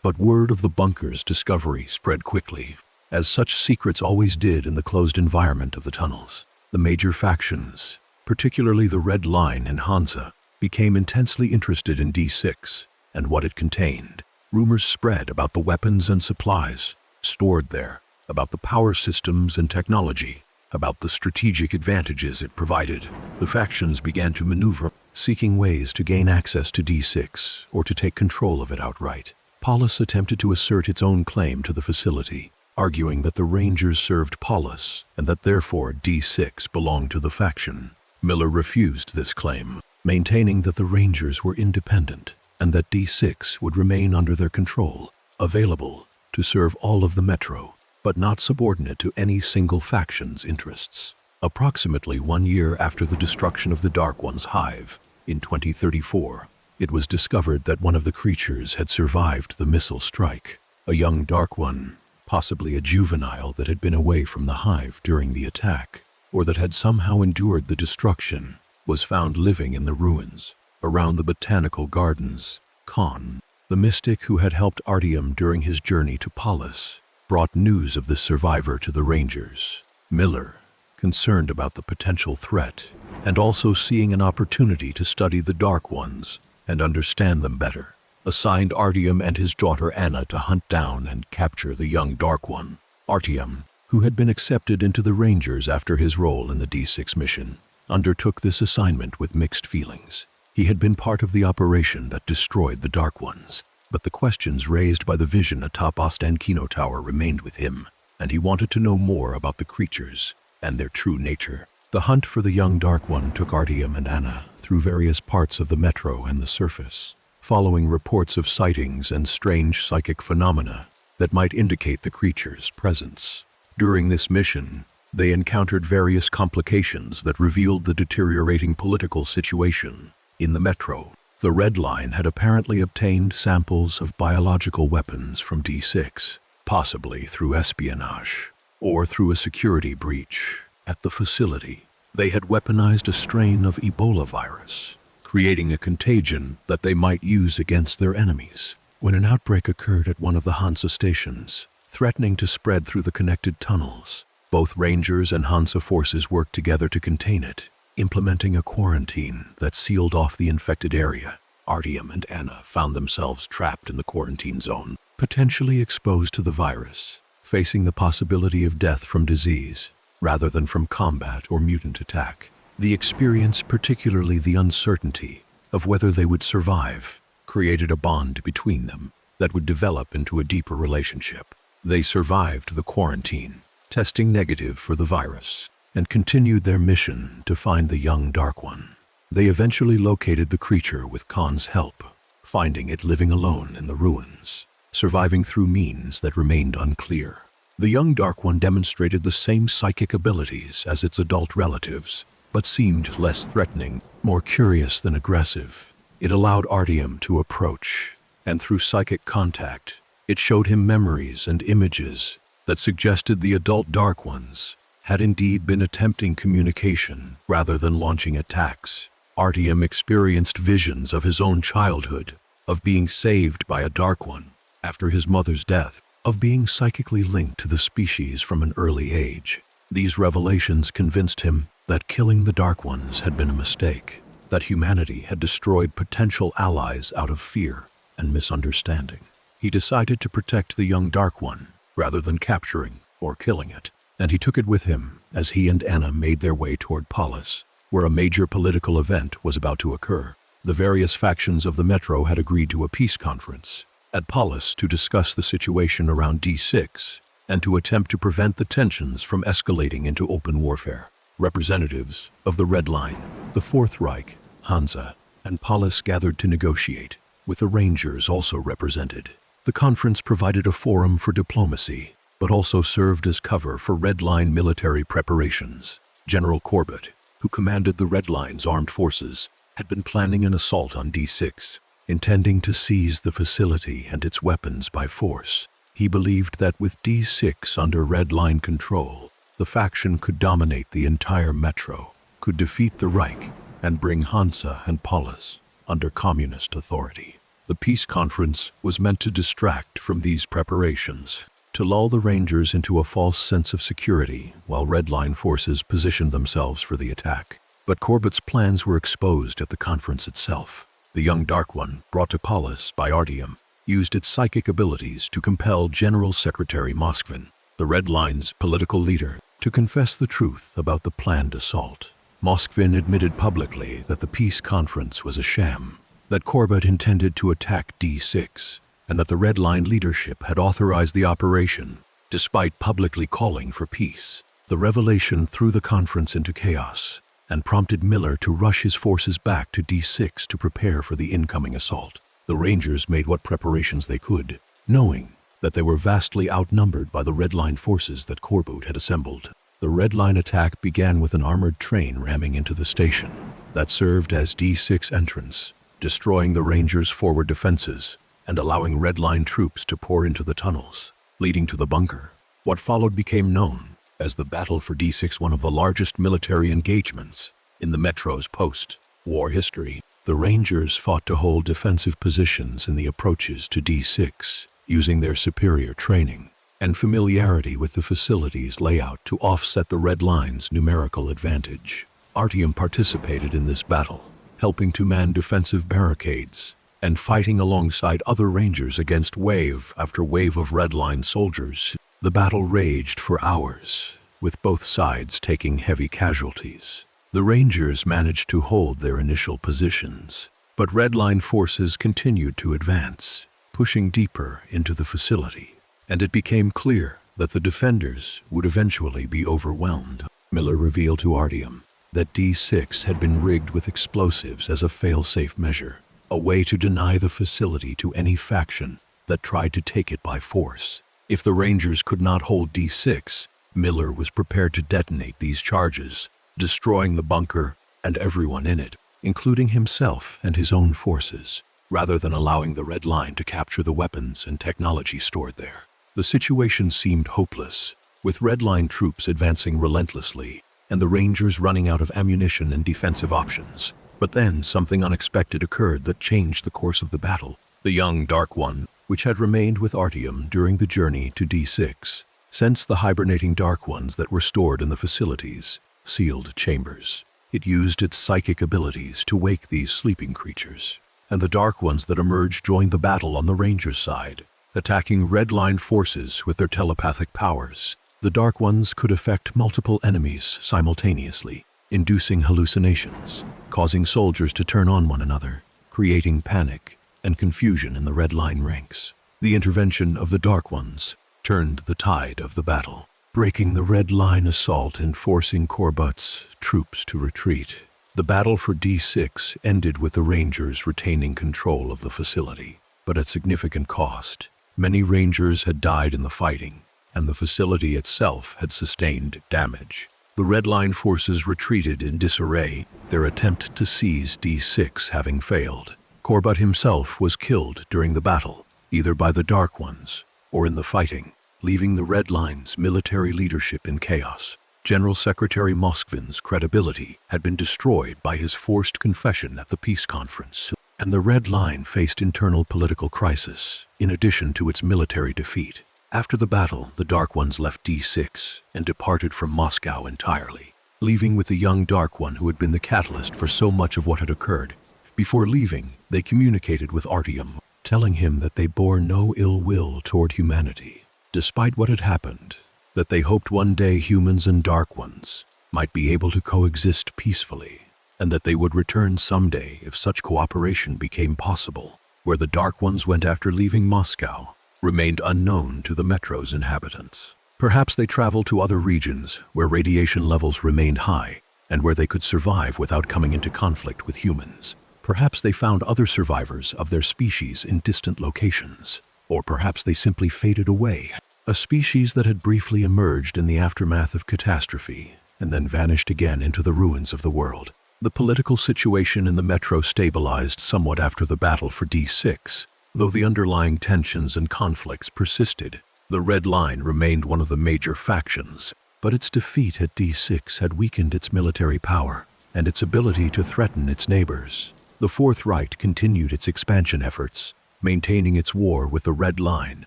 But word of the bunker's discovery spread quickly, as such secrets always did in the closed environment of the tunnels. The major factions, particularly the Red Line and Hansa, became intensely interested in D6 and what it contained. Rumors spread about the weapons and supplies stored there, about the power systems and technology, about the strategic advantages it provided. The factions began to maneuver, seeking ways to gain access to D6 or to take control of it outright. Polis attempted to assert its own claim to the facility, arguing that the Rangers served Polis and that therefore D6 belonged to the faction. Miller refused this claim, maintaining that the Rangers were independent and that D6 would remain under their control, available to serve all of the metro, but not subordinate to any single faction's interests. Approximately 1 year after the destruction of the Dark One's hive, in 2034, it was discovered that one of the creatures had survived the missile strike. A young Dark One, possibly a juvenile that had been away from the hive during the attack, or that had somehow endured the destruction, was found living in the ruins around the botanical gardens. Khan, the mystic who had helped Artyom during his journey to Polis, brought news of this survivor to the Rangers. Miller, concerned about the potential threat and also seeing an opportunity to study the Dark Ones and understand them better, assigned Artyom and his daughter Anna to hunt down and capture the young Dark One. Artyom, who had been accepted into the Rangers after his role in the D6 mission, undertook this assignment with mixed feelings. He had been part of the operation that destroyed the Dark Ones, but the questions raised by the vision atop Ostankino Tower remained with him, and he wanted to know more about the creatures and their true nature. The hunt for the young Dark One took Artyom and Anna through various parts of the metro and the surface, following reports of sightings and strange psychic phenomena that might indicate the creature's presence. During this mission, they encountered various complications that revealed the deteriorating political situation in the metro. The Red Line had apparently obtained samples of biological weapons from D6, possibly through espionage or through a security breach at the facility. They had weaponized a strain of Ebola virus, creating a contagion that they might use against their enemies. When an outbreak occurred at one of the Hansa stations, threatening to spread through the connected tunnels, both Rangers and Hansa forces worked together to contain it, implementing a quarantine that sealed off the infected area. Artyom and Anna found themselves trapped in the quarantine zone, potentially exposed to the virus, facing the possibility of death from disease rather than from combat or mutant attack. The experience, particularly the uncertainty of whether they would survive, created a bond between them that would develop into a deeper relationship. They survived the quarantine, testing negative for the virus, and continued their mission to find the young Dark One. They eventually located the creature with Khan's help, finding it living alone in the ruins, surviving through means that remained unclear. The young Dark One demonstrated the same psychic abilities as its adult relatives, but seemed less threatening, more curious than aggressive. It allowed Artyom to approach, and through psychic contact, it showed him memories and images that suggested the adult Dark Ones had indeed been attempting communication rather than launching attacks. Artyom experienced visions of his own childhood, of being saved by a Dark One after his mother's death, of being psychically linked to the species from an early age. These revelations convinced him that killing the Dark Ones had been a mistake, that humanity had destroyed potential allies out of fear and misunderstanding. He decided to protect the young Dark One rather than capturing or killing it, and he took it with him as he and Anna made their way toward Polis, where a major political event was about to occur. The various factions of the metro had agreed to a peace conference at Polis to discuss the situation around D6 and to attempt to prevent the tensions from escalating into open warfare. Representatives of the Red Line, the Fourth Reich, Hansa, and Polis gathered to negotiate, with the Rangers also represented. The conference provided a forum for diplomacy, but also served as cover for Red Line military preparations. General Corbett, who commanded the Red Line's armed forces, had been planning an assault on D6, intending to seize the facility and its weapons by force. He believed that with D6 under Red Line control, The faction could dominate the entire metro, could defeat the Reich, and bring Hansa and Polis under communist authority. The peace conference was meant to distract from these preparations, to lull the Rangers into a false sense of security while Red Line forces positioned themselves for the attack. But Corbett's plans were exposed at the conference itself. The young Dark One, brought to Polis by Artyom, used its psychic abilities to compel General Secretary Moskvin, the Red Line's political leader, to confess the truth about the planned assault. Moskvin admitted publicly that the peace conference was a sham, that Corbett intended to attack D6, and that the Red Line leadership had authorized the operation, despite publicly calling for peace. The revelation threw the conference into chaos and prompted Miller to rush his forces back to D6 to prepare for the incoming assault. The Rangers made what preparations they could, knowing that they were vastly outnumbered by the Red Line forces that Corbeett had assembled. The Red Line attack began with an armored train ramming into the station that served as D6 entrance, destroying the Rangers' forward defenses and allowing Red Line troops to pour into the tunnels, leading to the bunker. What followed became known as the Battle for D6, one of the largest military engagements in the Metro's post-war history. The Rangers fought to hold defensive positions in the approaches to D6, using their superior training and familiarity with the facility's layout to offset the Red Line's numerical advantage. Artyom participated in this battle, helping to man defensive barricades and fighting alongside other Rangers against wave after wave of Red Line soldiers. The battle raged for hours, with both sides taking heavy casualties. The Rangers managed to hold their initial positions, but Red Line forces continued to advance, pushing deeper into the facility, and it became clear that the defenders would eventually be overwhelmed. Miller revealed to Artyom that D6 had been rigged with explosives as a fail-safe measure, a way to deny the facility to any faction that tried to take it by force. If the Rangers could not hold D6, Miller was prepared to detonate these charges, destroying the bunker and everyone in it, including himself and his own forces, rather than allowing the Red Line to capture the weapons and technology stored there. The situation seemed hopeless, with Red Line troops advancing relentlessly and the Rangers running out of ammunition and defensive options. But then something unexpected occurred that changed the course of the battle. The young Dark One, which had remained with Artyom during the journey to D6, sensed the hibernating Dark Ones that were stored in the facility's sealed chambers. It used its psychic abilities to wake these sleeping creatures, and the Dark Ones that emerged joined the battle on the Rangers' side, attacking Red Line forces with their telepathic powers. The Dark Ones could affect multiple enemies simultaneously, inducing hallucinations, causing soldiers to turn on one another, creating panic and confusion in the Red Line ranks. The intervention of the Dark Ones turned the tide of the battle, breaking the Red Line assault and forcing Corbett's troops to retreat. The battle for D6 ended with the Rangers retaining control of the facility, but at significant cost. Many Rangers had died in the fighting, and the facility itself had sustained damage. The Red Line forces retreated in disarray, their attempt to seize D6 having failed. Corbett himself was killed during the battle, either by the Dark Ones or in the fighting, leaving the Red Line's military leadership in chaos. General Secretary Moskvin's credibility had been destroyed by his forced confession at the peace conference, and the Red Line faced internal political crisis, in addition to its military defeat. After the battle, the Dark Ones left D6 and departed from Moscow entirely, leaving with the young Dark One who had been the catalyst for so much of what had occurred. Before leaving, they communicated with Artyom, telling him that they bore no ill will toward humanity, despite what had happened, that they hoped one day humans and Dark Ones might be able to coexist peacefully, and that they would return someday if such cooperation became possible. Where the Dark Ones went after leaving Moscow remained unknown to the Metro's inhabitants. Perhaps they traveled to other regions where radiation levels remained high and where they could survive without coming into conflict with humans. Perhaps they found other survivors of their species in distant locations, or perhaps they simply faded away, a species that had briefly emerged in the aftermath of catastrophe and then vanished again into the ruins of the world. The political situation in the Metro stabilized somewhat after the battle for D6, though the underlying tensions and conflicts persisted. The Red Line remained one of the major factions, But its defeat at D6 had weakened its military power and its ability to threaten its neighbors. The Fourth Reich continued its expansion efforts, maintaining its war with the Red Line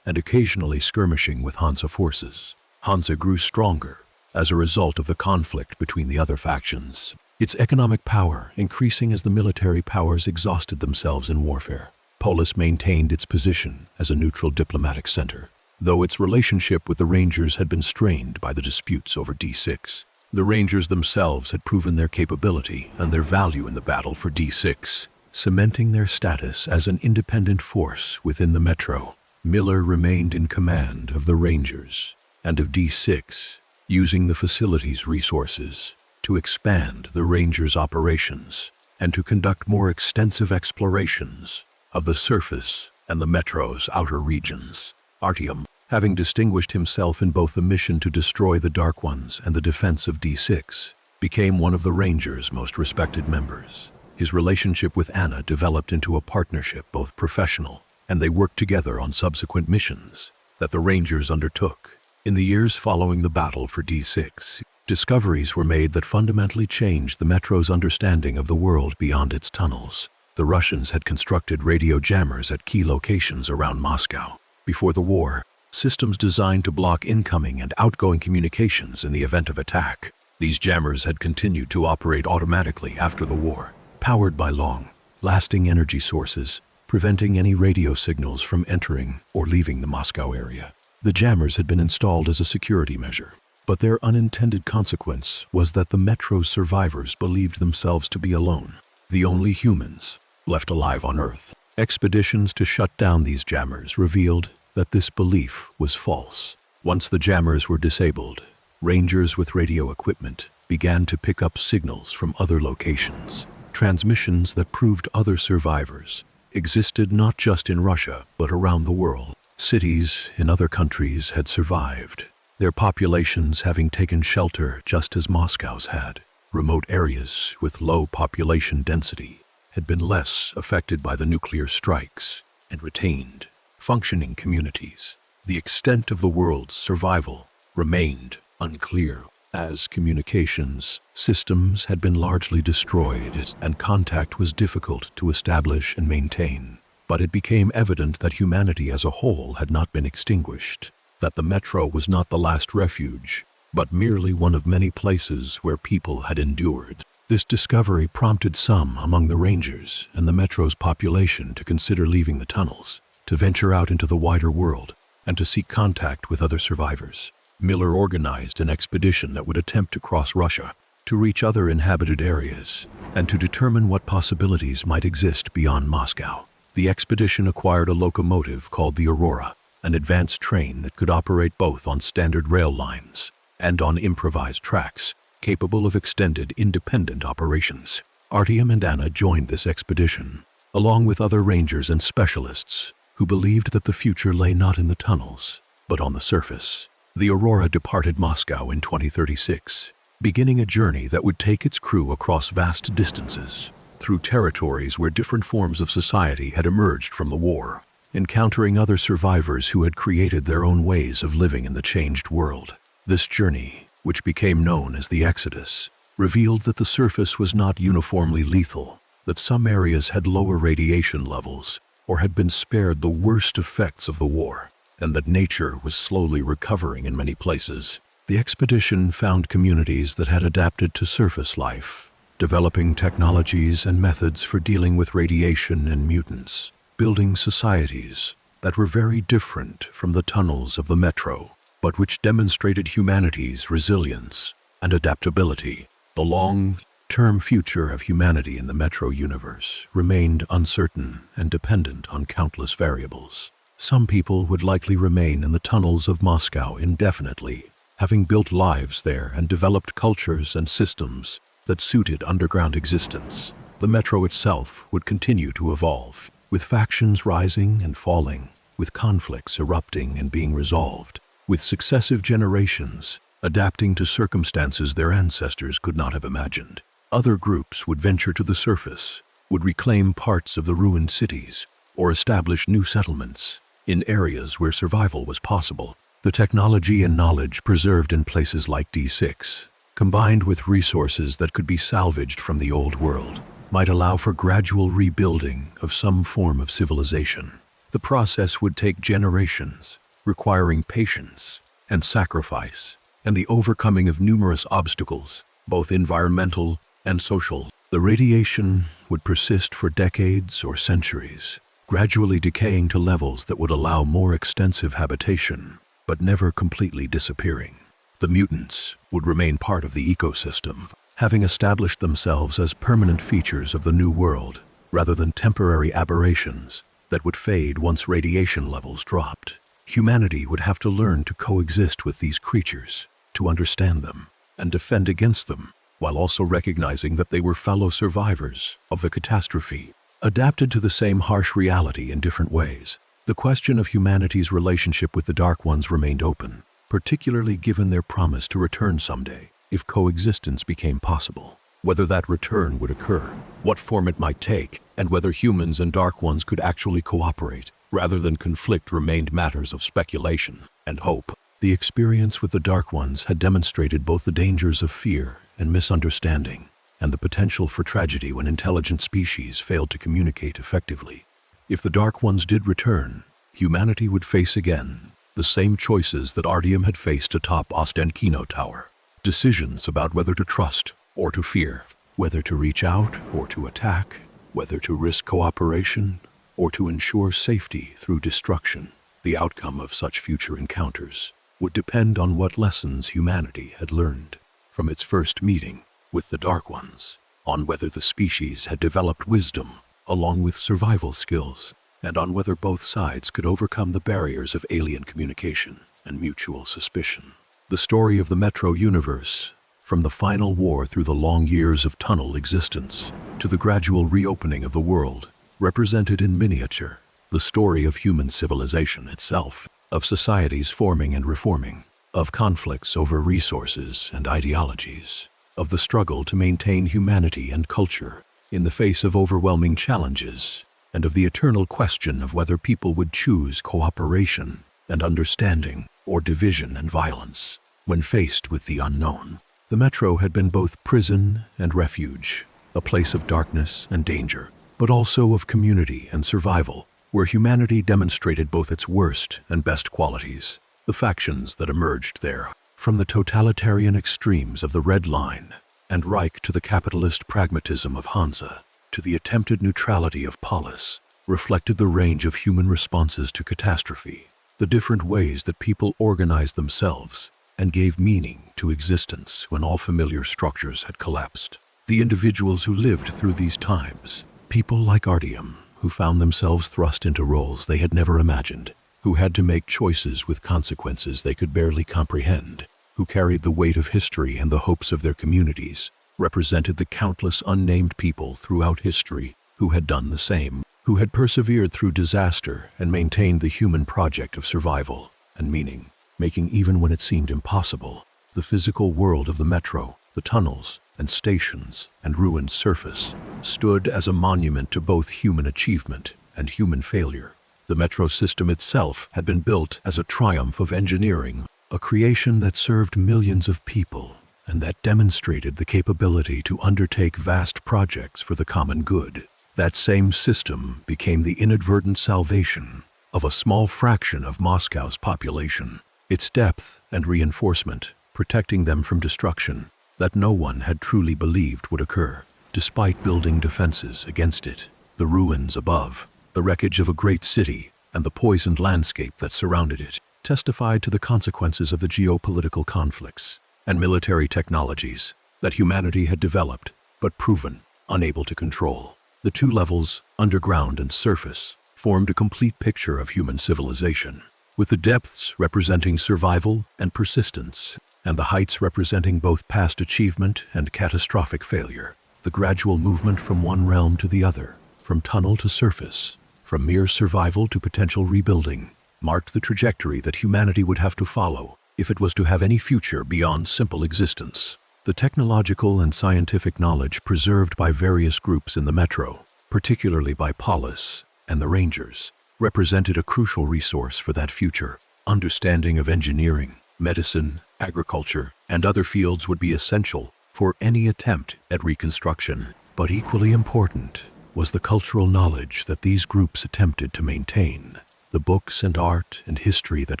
and occasionally skirmishing with Hansa forces. Hansa grew stronger as a result of the conflict between the other factions, its economic power increasing as the military powers exhausted themselves in warfare. Polis maintained its position as a neutral diplomatic center, though its relationship with the Rangers had been strained by the disputes over D6. The Rangers themselves had proven their capability and their value in the battle for D6, cementing their status as an independent force within the Metro. Miller remained in command of the Rangers and of D6, using the facility's resources to expand the Rangers' operations and to conduct more extensive explorations of the surface and the Metro's outer regions. Artyom, having distinguished himself in both the mission to destroy the Dark Ones and the defense of D6, became one of the Rangers' most respected members. His relationship with Anna developed into a partnership, both professional, and they worked together on subsequent missions that the Rangers undertook. In the years following the battle for D6, discoveries were made that fundamentally changed the Metro's understanding of the world beyond its tunnels. The Russians had constructed radio jammers at key locations around Moscow. Before the war, systems designed to block incoming and outgoing communications in the event of attack. These jammers had continued to operate automatically after the war, powered by long-lasting energy sources, preventing any radio signals from entering or leaving the Moscow area. The jammers had been installed as a security measure, but their unintended consequence was that the Metro's survivors believed themselves to be alone, the only humans left alive on Earth. Expeditions to shut down these jammers revealed that this belief was false. Once the jammers were disabled, Rangers with radio equipment began to pick up signals from other locations, transmissions that proved other survivors existed not just in Russia but around the world. Cities in other countries had survived, their populations having taken shelter just as Moscow's had. Remote areas with low population density had been less affected by the nuclear strikes and retained functioning communities. The extent of the world's survival remained unclear, as communications systems had been largely destroyed and contact was difficult to establish and maintain. But it became evident that humanity as a whole had not been extinguished, that the Metro was not the last refuge, but merely one of many places where people had endured. This discovery prompted some among the Rangers and the Metro's population to consider leaving the tunnels, to venture out into the wider world, and to seek contact with other survivors. Miller organized an expedition that would attempt to cross Russia, to reach other inhabited areas, and to determine what possibilities might exist beyond Moscow. The expedition acquired a locomotive called the Aurora, an advanced train that could operate both on standard rail lines and on improvised tracks, capable of extended independent operations. Artyom and Anna joined this expedition, along with other Rangers and specialists who believed that the future lay not in the tunnels, but on the surface. The Aurora departed Moscow in 2036, beginning a journey that would take its crew across vast distances, through territories where different forms of society had emerged from the war, encountering other survivors who had created their own ways of living in the changed world. This journey, which became known as the Exodus, revealed that the surface was not uniformly lethal, that some areas had lower radiation levels or had been spared the worst effects of the war, and that nature was slowly recovering in many places. The expedition found communities that had adapted to surface life, developing technologies and methods for dealing with radiation and mutants, building societies that were very different from the tunnels of the Metro, but which demonstrated humanity's resilience and adaptability. The long-term future of humanity in the Metro universe remained uncertain and dependent on countless variables. Some people would likely remain in the tunnels of Moscow indefinitely, having built lives there and developed cultures and systems that suited underground existence. The Metro itself would continue to evolve, with factions rising and falling, with conflicts erupting and being resolved, with successive generations adapting to circumstances their ancestors could not have imagined. Other groups would venture to the surface, would reclaim parts of the ruined cities, or establish new settlements in areas where survival was possible. The technology and knowledge preserved in places like D6, combined with resources that could be salvaged from the old world, might allow for gradual rebuilding of some form of civilization. The process would take generations, requiring patience and sacrifice, and the overcoming of numerous obstacles, both environmental and social. The radiation would persist for decades or centuries, gradually decaying to levels that would allow more extensive habitation, but never completely disappearing. The mutants would remain part of the ecosystem, having established themselves as permanent features of the new world, rather than temporary aberrations that would fade once radiation levels dropped. Humanity would have to learn to coexist with these creatures, to understand them, and defend against them, while also recognizing that they were fellow survivors of the catastrophe, adapted to the same harsh reality in different ways. The question of humanity's relationship with the Dark Ones remained open, particularly given their promise to return someday, if coexistence became possible. Whether that return would occur, what form it might take, and whether humans and Dark Ones could actually cooperate, rather than conflict, remained matters of speculation and hope. The experience with the Dark Ones had demonstrated both the dangers of fear and misunderstanding, and the potential for tragedy when intelligent species failed to communicate effectively. If the Dark Ones did return, humanity would face again the same choices that Artyom had faced atop Ostankino Tower. Decisions about whether to trust or to fear, whether to reach out or to attack, whether to risk cooperation or to ensure safety through destruction. The outcome of such future encounters would depend on what lessons humanity had learned from its first meeting with the Dark Ones, on whether the species had developed wisdom along with survival skills, and on whether both sides could overcome the barriers of alien communication and mutual suspicion. The story of the Metro universe, from the final war through the long years of tunnel existence to the gradual reopening of the world, represented in miniature the story of human civilization itself, of societies forming and reforming, of conflicts over resources and ideologies, of the struggle to maintain humanity and culture in the face of overwhelming challenges, and of the eternal question of whether people would choose cooperation and understanding or division and violence when faced with the unknown. The Metro had been both prison and refuge, a place of darkness and danger, but also of community and survival, where humanity demonstrated both its worst and best qualities. The factions that emerged there, from the totalitarian extremes of the Red Line and Reich to the capitalist pragmatism of Hansa, to the attempted neutrality of Polis, reflected the range of human responses to catastrophe, the different ways that people organized themselves and gave meaning to existence when all familiar structures had collapsed. The individuals who lived through these times, people like Artyom, who found themselves thrust into roles they had never imagined, who had to make choices with consequences they could barely comprehend, who carried the weight of history and the hopes of their communities, represented the countless unnamed people throughout history who had done the same, who had persevered through disaster and maintained the human project of survival and meaning, making even when it seemed impossible. The physical world of the Metro, the tunnels and stations and ruined surface, stood as a monument to both human achievement and human failure. The Metro system itself had been built as a triumph of engineering, a creation that served millions of people and that demonstrated the capability to undertake vast projects for the common good. That same system became the inadvertent salvation of a small fraction of Moscow's population, its depth and reinforcement protecting them from destruction that no one had truly believed would occur, despite building defenses against it. The ruins above, the wreckage of a great city, and the poisoned landscape that surrounded it testified to the consequences of the geopolitical conflicts and military technologies that humanity had developed but proven unable to control. The two levels, underground and surface, formed a complete picture of human civilization, with the depths representing survival and persistence, and the heights representing both past achievement and catastrophic failure. The gradual movement from one realm to the other, from tunnel to surface, from mere survival to potential rebuilding, marked the trajectory that humanity would have to follow if it was to have any future beyond simple existence. The technological and scientific knowledge preserved by various groups in the Metro, particularly by Polis and the Rangers, represented a crucial resource for that future. Understanding of engineering, medicine, agriculture, and other fields would be essential for any attempt at reconstruction. But equally important was the cultural knowledge that these groups attempted to maintain, the books and art and history that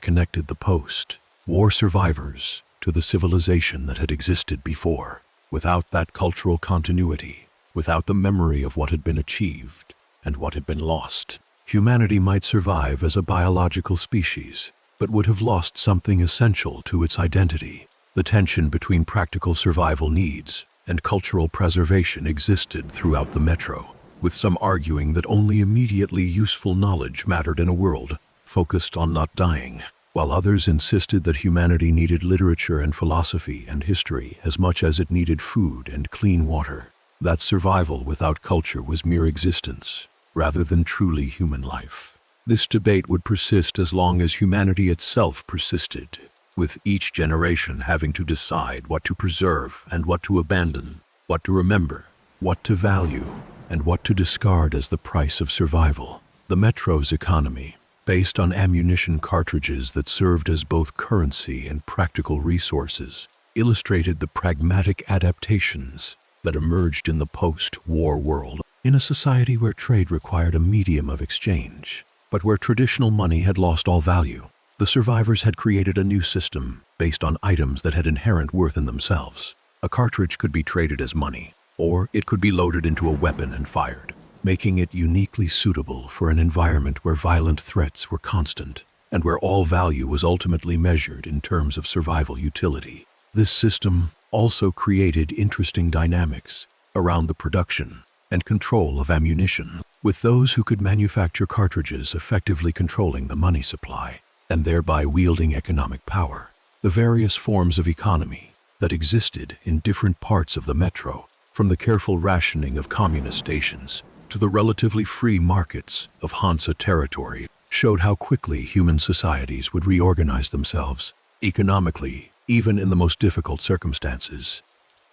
connected the post-war survivors to the civilization that had existed before. Without that cultural continuity, without the memory of what had been achieved and what had been lost, humanity might survive as a biological species, but would have lost something essential to its identity. The tension between practical survival needs and cultural preservation existed throughout the metro, with some arguing that only immediately useful knowledge mattered in a world focused on not dying, while others insisted that humanity needed literature and philosophy and history as much as it needed food and clean water. That survival without culture was mere existence, rather than truly human life. This debate would persist as long as humanity itself persisted, with each generation having to decide what to preserve and what to abandon, what to remember, what to value, and what to discard as the price of survival. The metro's economy, based on ammunition cartridges that served as both currency and practical resources, illustrated the pragmatic adaptations that emerged in the post-war world, in a society where trade required a medium of exchange, but where traditional money had lost all value. The survivors had created a new system based on items that had inherent worth in themselves. A cartridge could be traded as money, or it could be loaded into a weapon and fired, making it uniquely suitable for an environment where violent threats were constant and where all value was ultimately measured in terms of survival utility. This system also created interesting dynamics around the production and control of ammunition, with those who could manufacture cartridges effectively controlling the money supply and thereby wielding economic power. The various forms of economy that existed in different parts of the metro, from the careful rationing of communist stations to the relatively free markets of Hansa territory, showed how quickly human societies would reorganize themselves economically, even in the most difficult circumstances.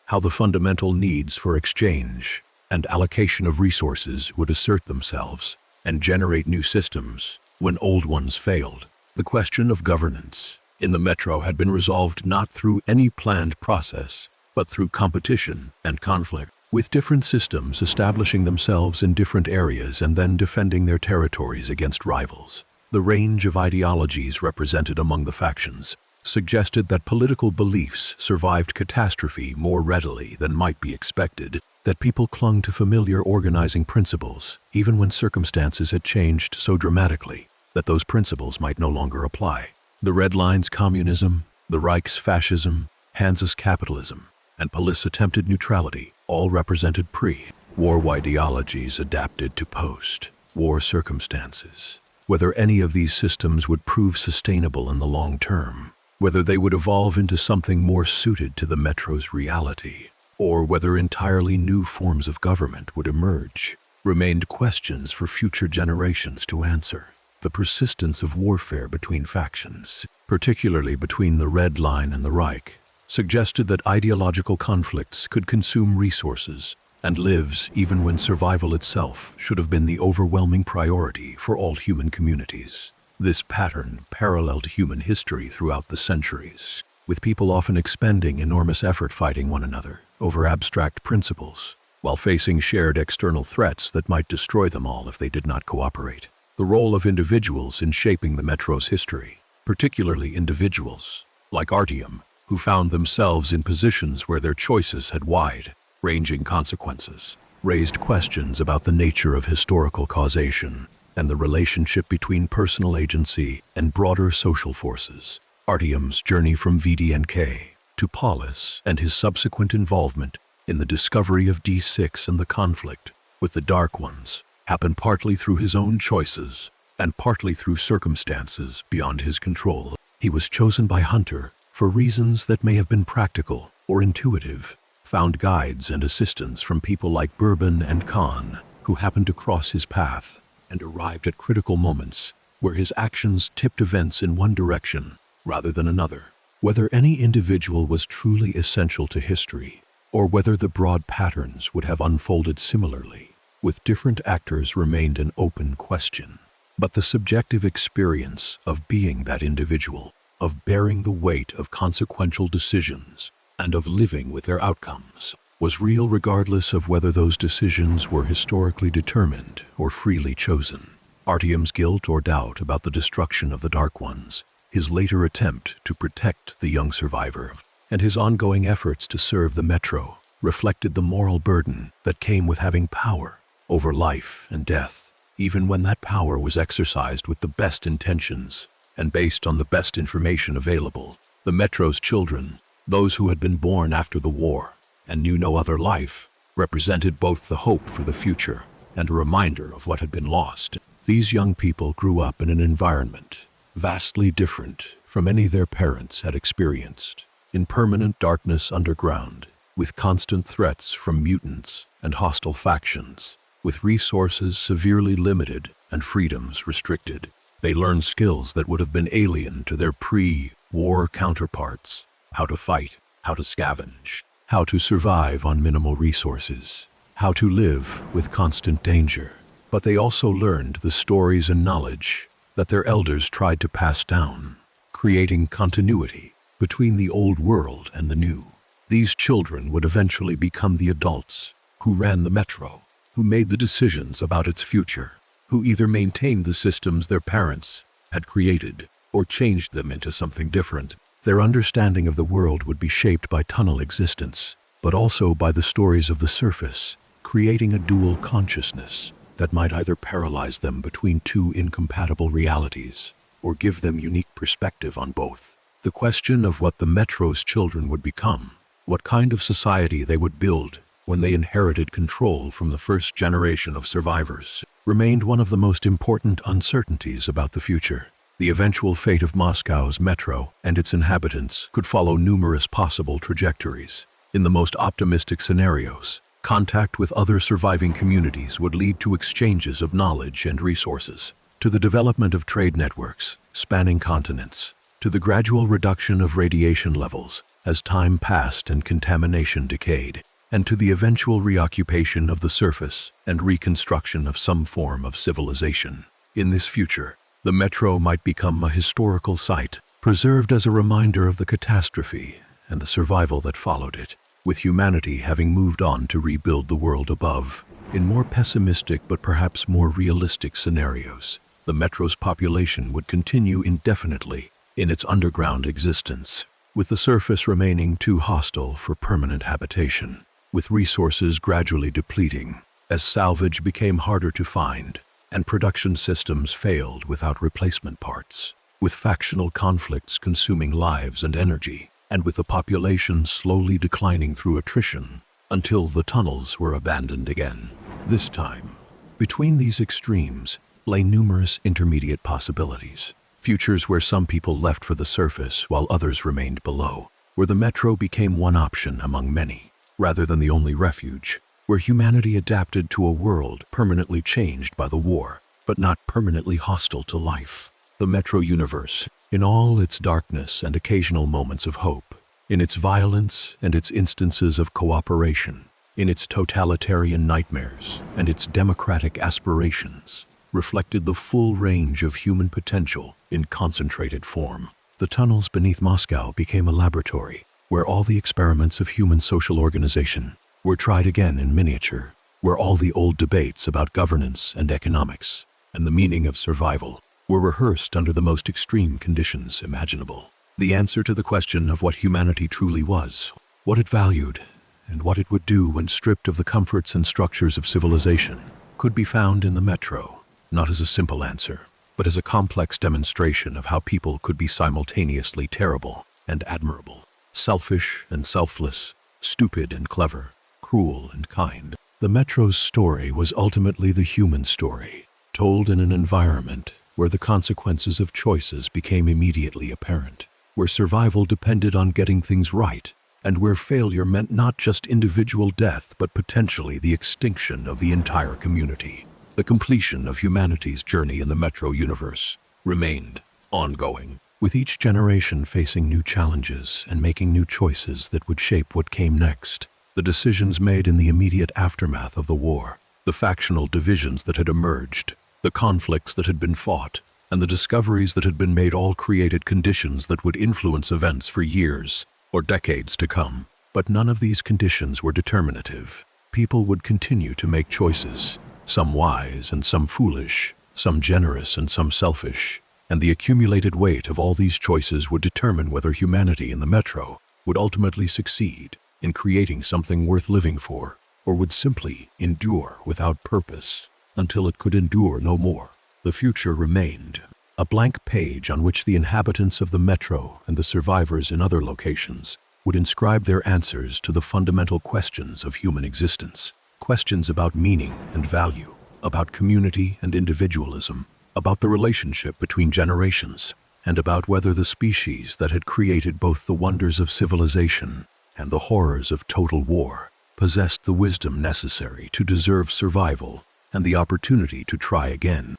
How the fundamental needs for exchange and allocation of resources would assert themselves and generate new systems when old ones failed. The question of governance in the metro had been resolved not through any planned process, but through competition and conflict, with different systems establishing themselves in different areas and then defending their territories against rivals. The range of ideologies represented among the factions suggested that political beliefs survived catastrophe more readily than might be expected, that people clung to familiar organizing principles even when circumstances had changed so dramatically that those principles might no longer apply. The Red Line's communism, the Reich's fascism, Hansa's capitalism, and Polis' attempted neutrality all represented pre-war ideologies adapted to post-war circumstances. Whether any of these systems would prove sustainable in the long term, whether they would evolve into something more suited to the metro's reality, or whether entirely new forms of government would emerge, remained questions for future generations to answer. The persistence of warfare between factions, particularly between the Red Line and the Reich, suggested that ideological conflicts could consume resources and lives even when survival itself should have been the overwhelming priority for all human communities. This pattern paralleled human history throughout the centuries, with people often expending enormous effort fighting one another over abstract principles, while facing shared external threats that might destroy them all if they did not cooperate. The role of individuals in shaping the metro's history, particularly individuals like Artyom, who found themselves in positions where their choices had wide-ranging consequences, raised questions about the nature of historical causation and the relationship between personal agency and broader social forces. Artyom's journey from VDNK to Polis and his subsequent involvement in the discovery of D6 and the conflict with the Dark Ones happened partly through his own choices and partly through circumstances beyond his control. He was chosen by Hunter for reasons that may have been practical or intuitive, found guides and assistance from people like Bourbon and Khan, who happened to cross his path, and arrived at critical moments where his actions tipped events in one direction rather than another. Whether any individual was truly essential to history, or whether the broad patterns would have unfolded similarly, with different actors remained an open question. but the subjective experience of being that individual, of bearing the weight of consequential decisions, and of living with their outcomes, was real regardless of whether those decisions were historically determined or freely chosen. Artyom's guilt or doubt about the destruction of the Dark Ones, his later attempt to protect the young survivor, and his ongoing efforts to serve the Metro reflected the moral burden that came with having power over life and death, even when that power was exercised with the best intentions and based on the best information available. The Metro's children, those who had been born after the war and knew no other life, represented both the hope for the future and a reminder of what had been lost. These young people grew up in an environment vastly different from any their parents had experienced, in permanent darkness underground, with constant threats from mutants and hostile factions, with resources severely limited and freedoms restricted. They learned skills that would have been alien to their pre-war counterparts: how to fight, how to scavenge, how to survive on minimal resources, how to live with constant danger. But they also learned the stories and knowledge that their elders tried to pass down, creating continuity between the old world and the new. These children would eventually become the adults who ran the Metro, who made the decisions about its future, who either maintained the systems their parents had created or changed them into something different. Their understanding of the world would be shaped by tunnel existence, but also by the stories of the surface, creating a dual consciousness that might either paralyze them between two incompatible realities or give them unique perspective on both. The question of what the Metro's children would become, what kind of society they would build when they inherited control from the first generation of survivors, remained one of the most important uncertainties about the future. The eventual fate of Moscow's Metro and its inhabitants could follow numerous possible trajectories. In the most optimistic scenarios, contact with other surviving communities would lead to exchanges of knowledge and resources, to the development of trade networks spanning continents, to the gradual reduction of radiation levels as time passed and contamination decayed, and to the eventual reoccupation of the surface and reconstruction of some form of civilization. In this future, the Metro might become a historical site, preserved as a reminder of the catastrophe and the survival that followed it, with humanity having moved on to rebuild the world above. In more pessimistic but perhaps more realistic scenarios, the Metro's population would continue indefinitely in its underground existence, with the surface remaining too hostile for permanent habitation, with resources gradually depleting as salvage became harder to find and production systems failed without replacement parts, with factional conflicts consuming lives and energy, and with the population slowly declining through attrition until the tunnels were abandoned again. This time, between these extremes, lay numerous intermediate possibilities, futures where some people left for the surface while others remained below, where the Metro became one option among many, rather than the only refuge, where humanity adapted to a world permanently changed by the war, but not permanently hostile to life. The Metro universe, in all its darkness and occasional moments of hope, in its violence and its instances of cooperation, in its totalitarian nightmares and its democratic aspirations, reflected the full range of human potential in concentrated form. The tunnels beneath Moscow became a laboratory where all the experiments of human social organization were tried again in miniature, where all the old debates about governance and economics and the meaning of survival were rehearsed under the most extreme conditions imaginable. The answer to the question of what humanity truly was, what it valued, and what it would do when stripped of the comforts and structures of civilization, could be found in the Metro, not as a simple answer, but as a complex demonstration of how people could be simultaneously terrible and admirable, selfish and selfless, stupid and clever, cruel and kind. The Metro's story was ultimately the human story, told in an environment where the consequences of choices became immediately apparent, where survival depended on getting things right, and where failure meant not just individual death but potentially the extinction of the entire community. The completion of humanity's journey in the Metro universe remained ongoing, with each generation facing new challenges and making new choices that would shape what came next. The decisions made in the immediate aftermath of the war, the factional divisions that had emerged, The conflicts that had been fought and the discoveries that had been made all created conditions that would influence events for years or decades to come. But none of these conditions were determinative. People would continue to make choices, some wise and some foolish, some generous and some selfish, and the accumulated weight of all these choices would determine whether humanity in the Metro would ultimately succeed in creating something worth living for, or would simply endure without purpose until it could endure no more. The future remained a blank page on which the inhabitants of the Metro and the survivors in other locations would inscribe their answers to the fundamental questions of human existence. Questions about meaning and value, about community and individualism, about the relationship between generations, and about whether the species that had created both the wonders of civilization and the horrors of total war possessed the wisdom necessary to deserve survival and the opportunity to try again.